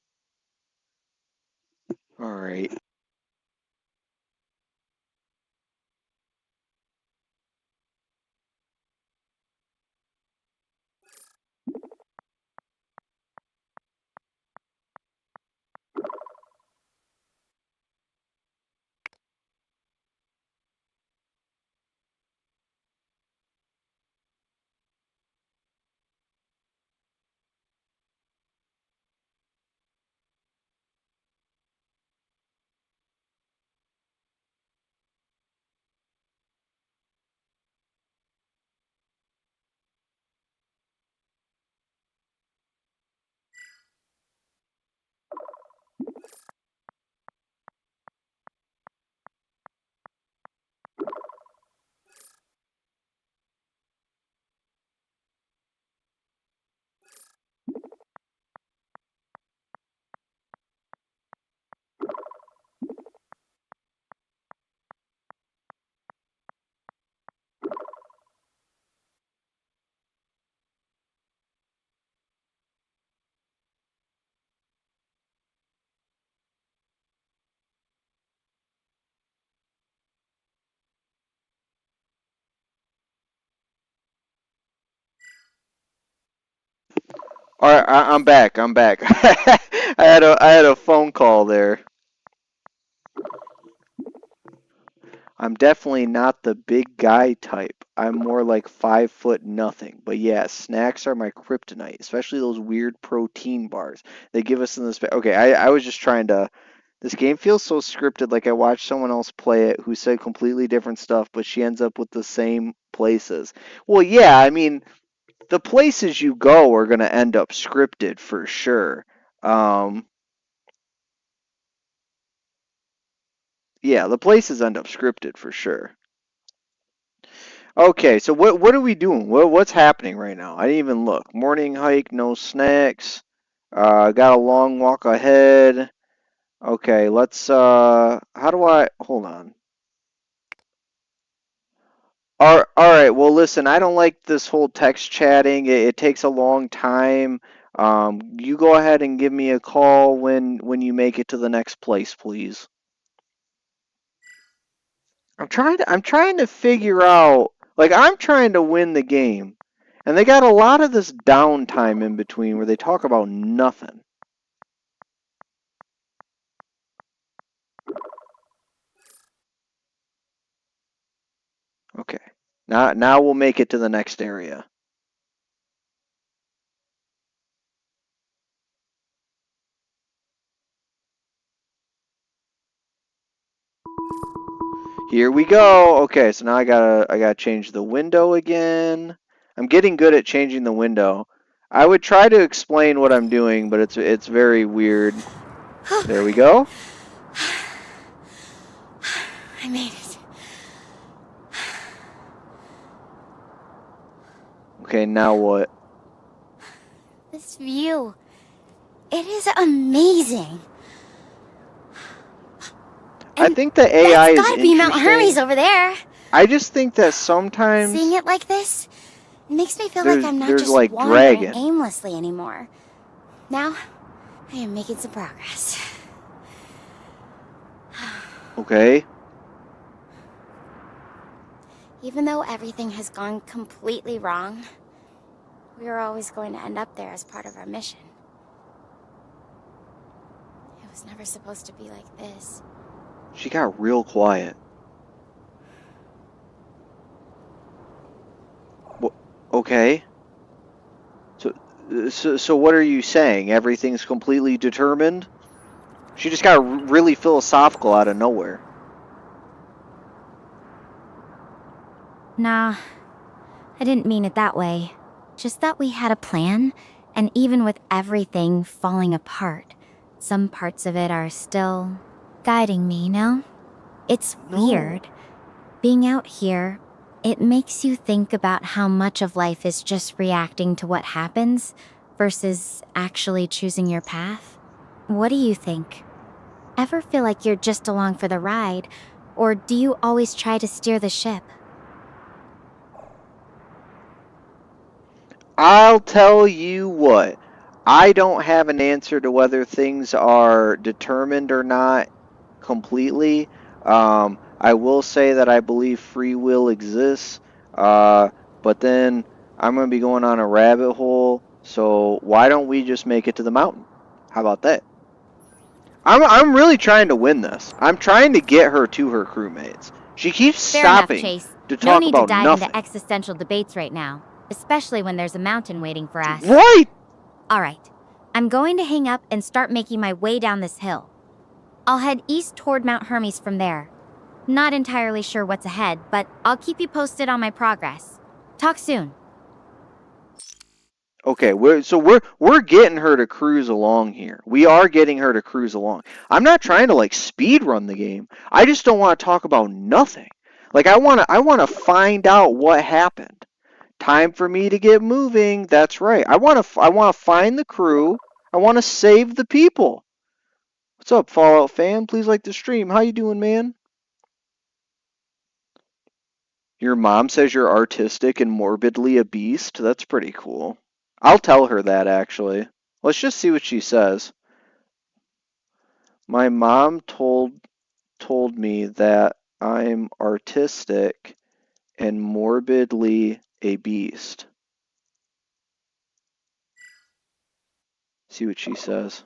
All right. All right, I'm back. I'm back. I had a phone call there. I'm definitely not the big guy type. I'm more like 5 foot nothing. But yeah, snacks are my kryptonite, especially those weird protein bars they give us in this. Okay, I was just trying to. This game feels so scripted. Like I watched someone else play it who said completely different stuff, but she ends up with the same places. Well, yeah, I mean, the places you go are going to end up scripted for sure. Yeah, the places end up scripted for sure. Okay, so what are we doing? What's happening right now? I didn't even look. Morning hike, no snacks. Got a long walk ahead. Okay, let's how do I hold on. All right, well listen, I don't like this whole text chatting. It takes a long time. You go ahead and give me a call when you make it to the next place, please. I'm trying to figure out, like, I'm trying to win the game. And they got a lot of this downtime in between where they talk about nothing. Okay. Now we'll make it to the next area. Here we go. Okay, so now I gotta change the window again. I'm getting good at changing the window. I would try to explain what I'm doing, but it's very weird. There we go. I made it. Okay, now what? This view. It is amazing. I think the AI is That's gotta be Mount Hermes interesting. over there. I just think that Seeing sometimes it like this, it makes me feel like I'm not there's just like wandering dragon. aimlessly anymore. Now, I am making some progress. Okay. Even though everything has gone completely wrong, we were always going to end up there as part of our mission. It was never supposed to be like this. She got real quiet. Okay. So what are you saying? Everything's completely determined? She just got really philosophical out of nowhere. Nah, I didn't mean it that way. Just that we had a plan, and even with everything falling apart, some parts of it are still guiding me, no? It's weird. Being out here, it makes you think about how much of life is just reacting to what happens versus actually choosing your path. What do you think? Ever feel like you're just along for the ride, or do you always try to steer the ship? I'll tell you what. I don't have an answer to whether things are determined or not completely. I will say that I believe free will exists, but then I'm going to be going on a rabbit hole. So why don't we just make it to the mountain? How about that? I'm really trying to win this. I'm trying to get her to her crewmates. She keeps Fair enough, stopping Chase. to No talk need to about dive nothing. into existential debates right now, especially when there's a mountain waiting for us. Right. All right, I'm going to hang up and start making my way down this hill. I'll head east toward Mount Hermes from there. Not entirely sure what's ahead, but I'll keep you posted on my progress. Talk soon. Okay, we're getting her to cruise along here. We are getting her to cruise along. I'm not trying to like speed run the game. I just don't want to talk about nothing. Like I want to find out what happened. Time for me to get moving. That's right. I want to find the crew. I want to save the people. What's up, Fallout fan? Please like the stream. How you doing, man? Your mom says you're artistic and morbidly a beast. That's pretty cool. I'll tell her that actually. Let's just see what she says. My mom told me that I'm artistic and morbidly a beast. See what she says.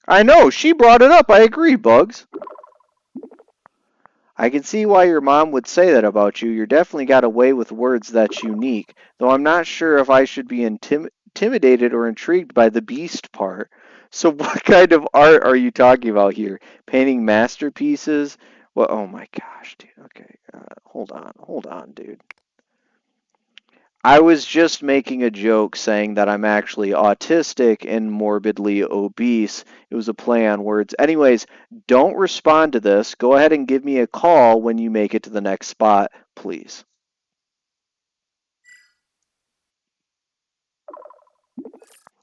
I know, she brought it up. I agree, Bugs. I can see why your mom would say that about you. You're definitely got a way with words that's unique, though I'm not sure if I should be intimidated or intrigued by the beast part. So what kind of art are you talking about here? Painting masterpieces? Well, oh my gosh, dude. Okay, hold on, dude. I was just making a joke saying that I'm actually autistic and morbidly obese. It was a play on words. Anyways, don't respond to this. Go ahead and give me a call when you make it to the next spot, please.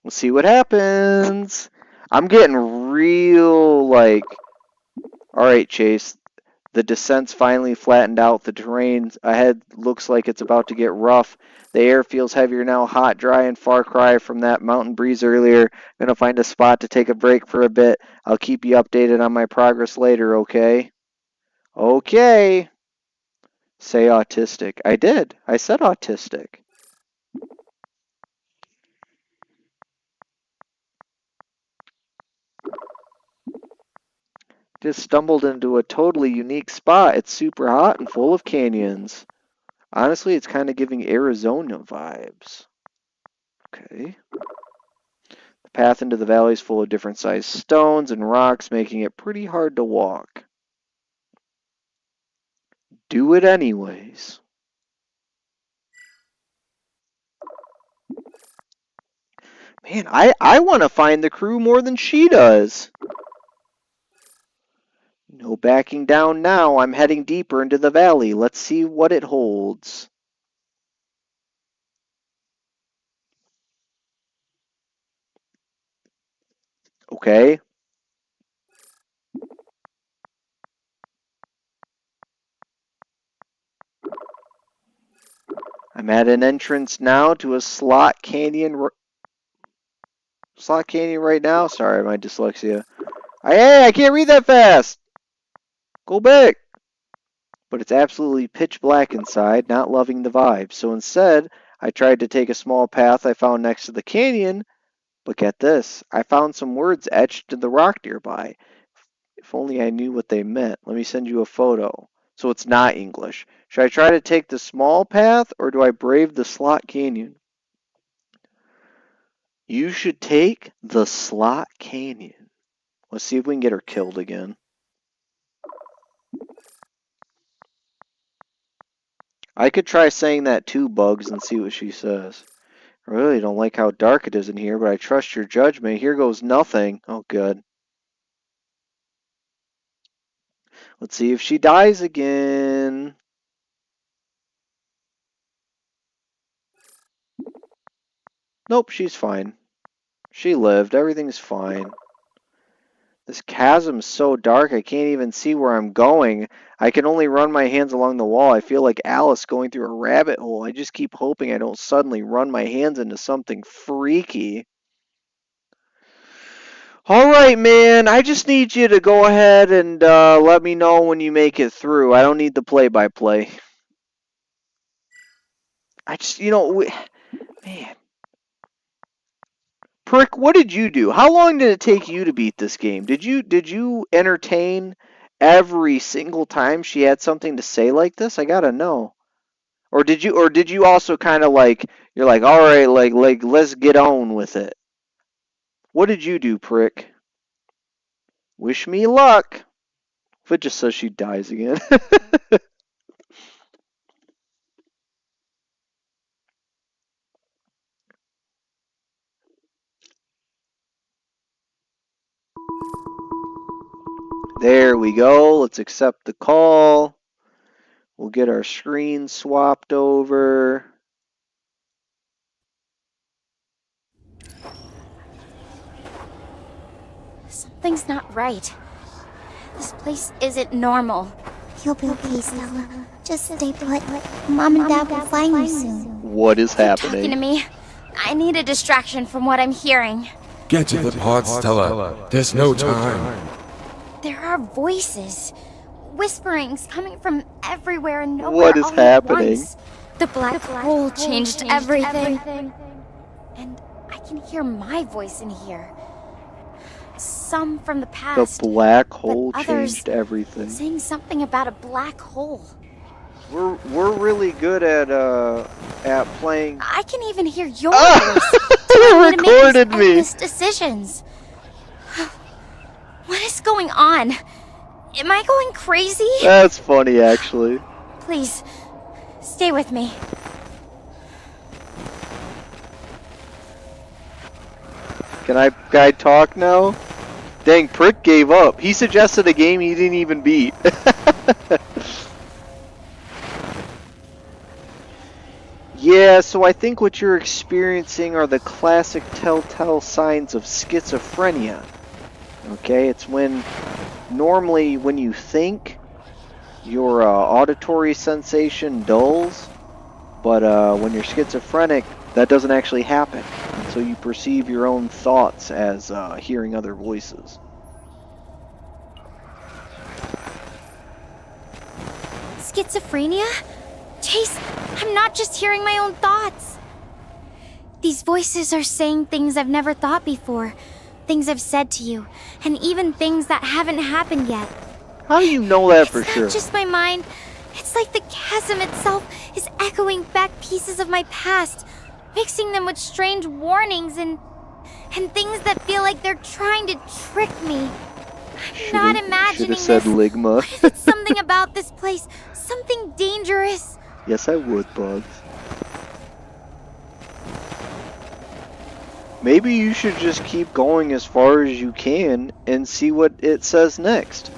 We'll see what happens. I'm getting real like, all right, Chase. The descent's finally flattened out. The terrain ahead looks like it's about to get rough. The air feels heavier now, hot, dry, and far cry from that mountain breeze earlier. I'm going to find a spot to take a break for a bit. I'll keep you updated on my progress later, okay? Okay. Say autistic. I did. I said autistic. Just stumbled into a totally unique spot. It's super hot and full of canyons. Honestly, it's kind of giving Arizona vibes. Okay. The path into the valley is full of different sized stones and rocks, making it pretty hard to walk. Do it anyways. Man, I want to find the crew more than she does. No backing down now. I'm heading deeper into the valley. Let's see what it holds. Okay. I'm at an entrance now to a slot canyon right now. Sorry, my dyslexia. Hey, I can't read that fast. Go back. But it's absolutely pitch black inside, not loving the vibe. So instead, I tried to take a small path I found next to the canyon, but get this, I found some words etched in the rock nearby. If only I knew what they meant. Let me send you a photo. So it's not English. Should I try to take the small path, or do I brave the slot canyon? You should take the slot canyon. Let's see if we can get her killed again. I could try saying that too, Bugs, and see what she says. I really don't like how dark it is in here, but I trust your judgment. Here goes nothing. Oh, good. Let's see if she dies again. Nope, she's fine. She lived. Everything's fine. This chasm's so dark I can't even see where I'm going. I can only run my hands along the wall. I feel like Alice going through a rabbit hole. I just keep hoping I don't suddenly run my hands into something freaky. Alright, man. I just need you to go ahead and let me know when you make it through. I don't need the play-by-play. I just, man. Prick, what did you do? How long did it take you to beat this game? Did you entertain every single time she had something to say like this? I gotta know. Or did you also kind of like, you're like, all right, like let's get on with it. What did you do, Prick? Wish me luck. If it just says she dies again. There we go. Let's accept the call. We'll get our screen swapped over. Something's not right. This place isn't normal. You'll be okay, Stella. Just stay put. Mom and Dad will find you soon. What is Talking to happening? me. I need a distraction from what I'm hearing. Get to the pod, Stella. There's no time. There are voices, whisperings coming from everywhere and nowhere. What is all at happening? once. The black hole changed everything. And I can hear my voice in here. Some from the The past. black hole but others changed everything. saying something about a black hole. We're really good at playing. I can even hear your Ah! voice. It telling me to make these recorded me. endless decisions. What is going on? Am I going crazy? That's funny, actually. Please, stay with me. Can I talk now? Dang, Prick gave up. He suggested a game he didn't even beat. Yeah, so I think what you're experiencing are the classic telltale signs of schizophrenia. Okay, it's when normally when you think, your auditory sensation dulls, but when you're schizophrenic, that doesn't actually happen. And so you perceive your own thoughts as hearing other voices. Schizophrenia? Chase, I'm not just hearing my own thoughts. These voices are saying things I've never thought before, things I've said to you, and even things that haven't happened yet. How do you know that for It's sure? not just my mind. It's like the chasm itself is echoing back pieces of my past, mixing them with strange warnings and things that feel like they're trying to trick me. I'm not imagining Should have said this. Ligma. What if it's something about this place? Something dangerous? Yes, I would, Bugs. Maybe you should just keep going as far as you can and see what it says next.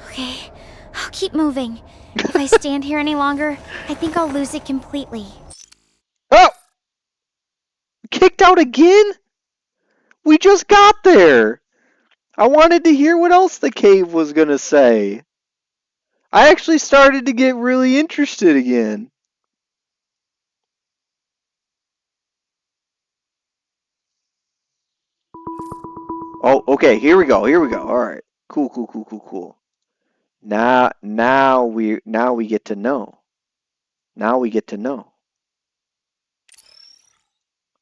Okay, I'll keep moving. If I stand here any longer, I think I'll lose it completely. Oh! Kicked out again? We just got there! I wanted to hear what else the cave was gonna say. I actually started to get really interested again. Oh, okay, here we go, Alright. Cool. Now we get to know.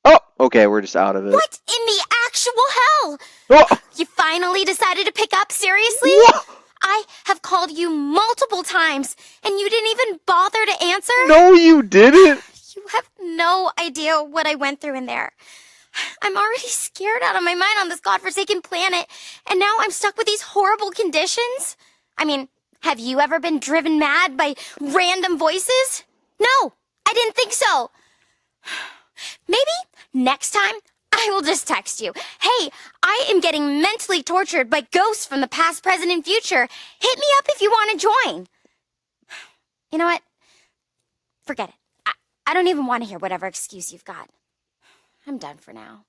Oh, okay, we're just out of it. What in the actual hell? Oh, You finally decided to pick up seriously? what? I have called you multiple times, and you didn't even bother to answer? No, you didn't. You have no idea what I went through in there. I'm already scared out of my mind on this godforsaken planet, and now I'm stuck with these horrible conditions? I mean, have you ever been driven mad by random voices? No, I didn't think so. Maybe next time I will just text you. Hey, I am getting mentally tortured by ghosts from the past, present, and future. Hit me up if you want to join. You know what? Forget it. I don't even want to hear whatever excuse you've got. I'm done for now.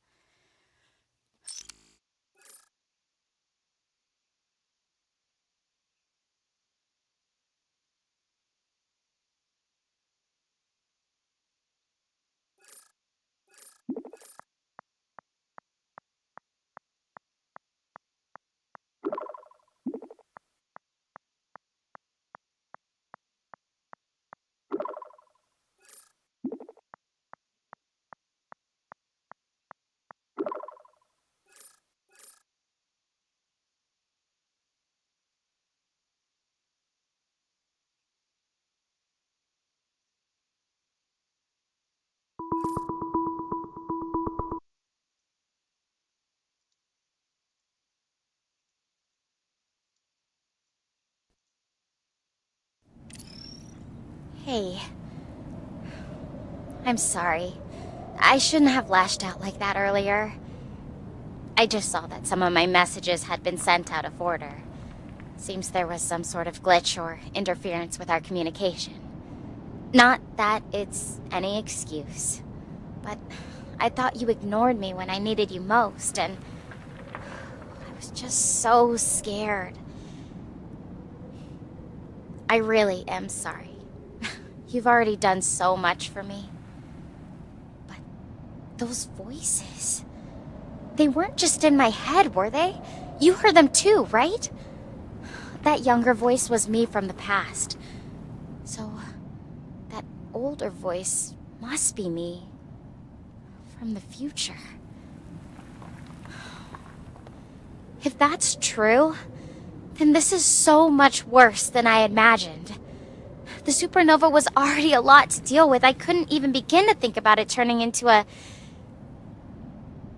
Hey. I'm sorry. I shouldn't have lashed out like that earlier. I just saw that some of my messages had been sent out of order. Seems there was some sort of glitch or interference with our communication. Not that it's any excuse, but I thought you ignored me when I needed you most, and I was just so scared. I really am sorry. You've already done so much for me. But those voices, they weren't just in my head, were they? You heard them too, right? That younger voice was me from the past. So, that older voice must be me from the future. If that's true, then this is so much worse than I imagined. The supernova was already a lot to deal with. I couldn't even begin to think about it turning into a...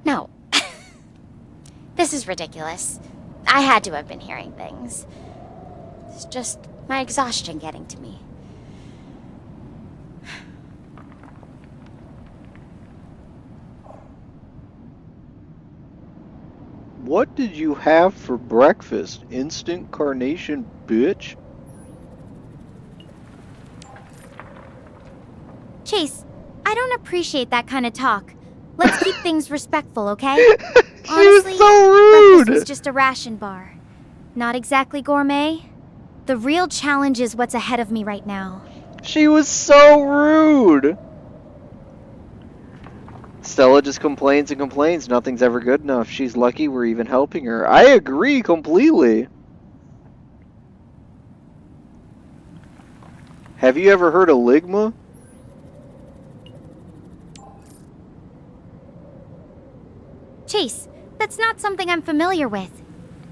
No. This is ridiculous. I had to have been hearing things. It's just my exhaustion getting to me. What did you have for breakfast? Instant carnation, bitch? Chase, I don't appreciate that kind of talk. Let's keep things respectful, okay? She Honestly, was so breakfast was rude! just a ration bar. Not exactly gourmet. The real challenge is what's ahead of me right now. She was so rude! Stella just complains and complains. Nothing's ever good enough. She's lucky we're even helping her. I agree completely. Have you ever heard of Ligma? Chase, that's not something I'm familiar with.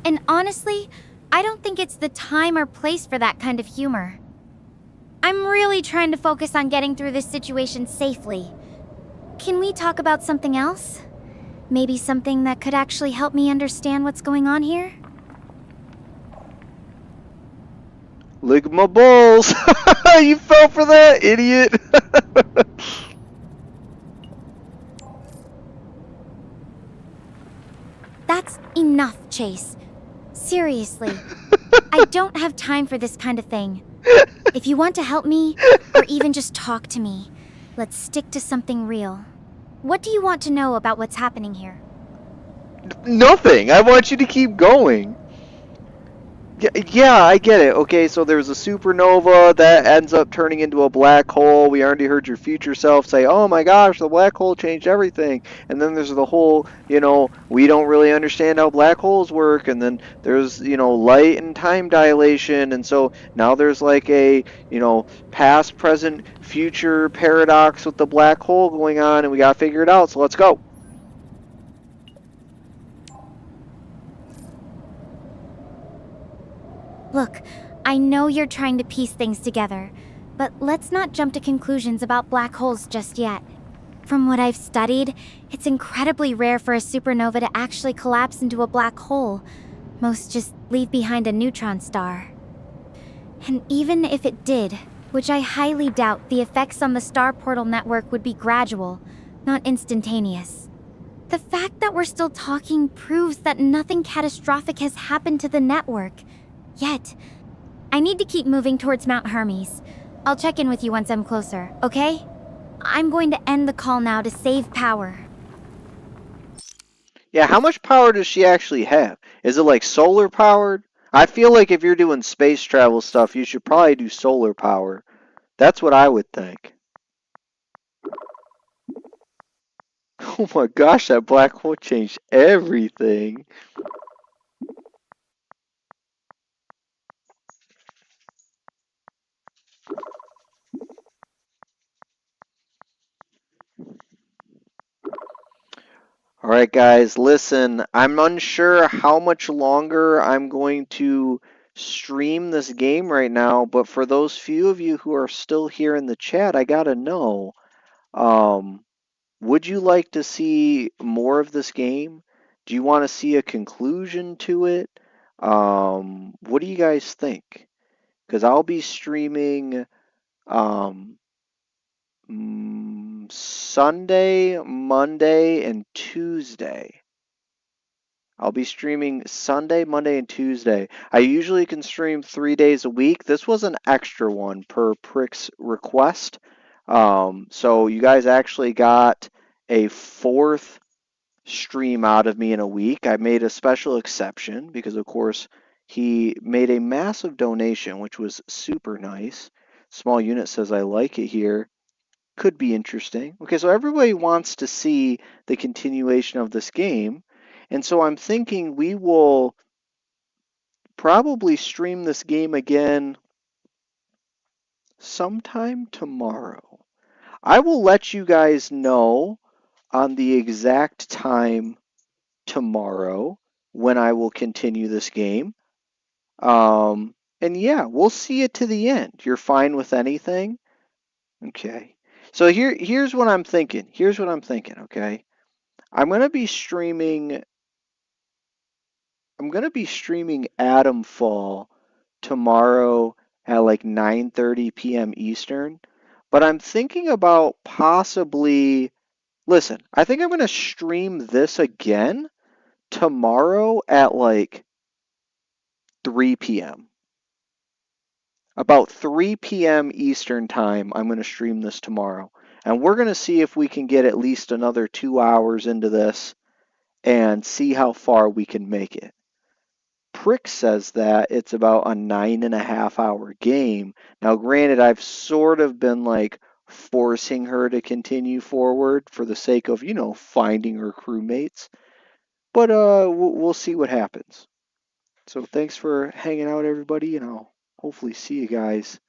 And honestly, I don't think it's the time or place for that kind of humor. I'm really trying to focus on getting through this situation safely. Can we talk about something else? Maybe something that could actually help me understand what's going on here? Ligma balls! You fell for that, idiot! That's enough, Chase. Seriously, I don't have time for this kind of thing. If you want to help me, or even just talk to me, let's stick to something real. What do you want to know about what's happening here? Nothing! I want you to keep going. Yeah, I get it. Okay, so there's a supernova that ends up turning into a black hole. We already heard your future self say, oh my gosh, the black hole changed everything. And then there's the whole, we don't really understand how black holes work. And then there's, light and time dilation. And so now there's like a, past, present, future paradox with the black hole going on. And we got to figure it out. So let's go. Look, I know you're trying to piece things together, but let's not jump to conclusions about black holes just yet. From what I've studied, it's incredibly rare for a supernova to actually collapse into a black hole. Most just leave behind a neutron star. And even if it did, which I highly doubt, the effects on the star portal network would be gradual, not instantaneous. The fact that we're still talking proves that nothing catastrophic has happened to the network. Yet, I need to keep moving towards Mount Hermes. I'll check in with you once I'm closer, okay? I'm going to end the call now to save power. Yeah, how much power does she actually have? Is it like solar powered? I feel like if you're doing space travel stuff, you should probably do solar power. That's what I would think. Oh my gosh, that black hole changed everything. Alright guys, listen, I'm unsure how much longer I'm going to stream this game right now, but for those few of you who are still here in the chat, I gotta know, would you like to see more of this game? Do you want to see a conclusion to it? What do you guys think? Because I'll be streaming Sunday, Monday, and Tuesday. I'll be streaming Sunday, Monday, and Tuesday. I usually can stream 3 days a week. This was an extra one per Prick's request. So you guys actually got a fourth stream out of me in a week. I made a special exception because, of course, he made a massive donation, which was super nice. Small Unit says, I like it here. Could be interesting. Okay, so everybody wants to see the continuation of this game. And so I'm thinking we will probably stream this game again sometime tomorrow. I will let you guys know on the exact time tomorrow when I will continue this game. And yeah, we'll see it to the end. You're fine with anything? Okay. So here's what I'm thinking. Here's what I'm thinking, okay? I'm going to be streaming Atomfall tomorrow at like 9:30 p.m. Eastern. But I'm thinking about possibly, listen, I think I'm going to stream this again tomorrow at like 3 p.m. About 3 p.m. Eastern time, I'm going to stream this tomorrow. And we're going to see if we can get at least another 2 hours into this and see how far we can make it. Prick says that it's about a 9.5 hour game. Now, granted, I've sort of been like forcing her to continue forward for the sake of, finding her crewmates. But we'll see what happens. So thanks for hanging out, everybody, and I'll hopefully see you guys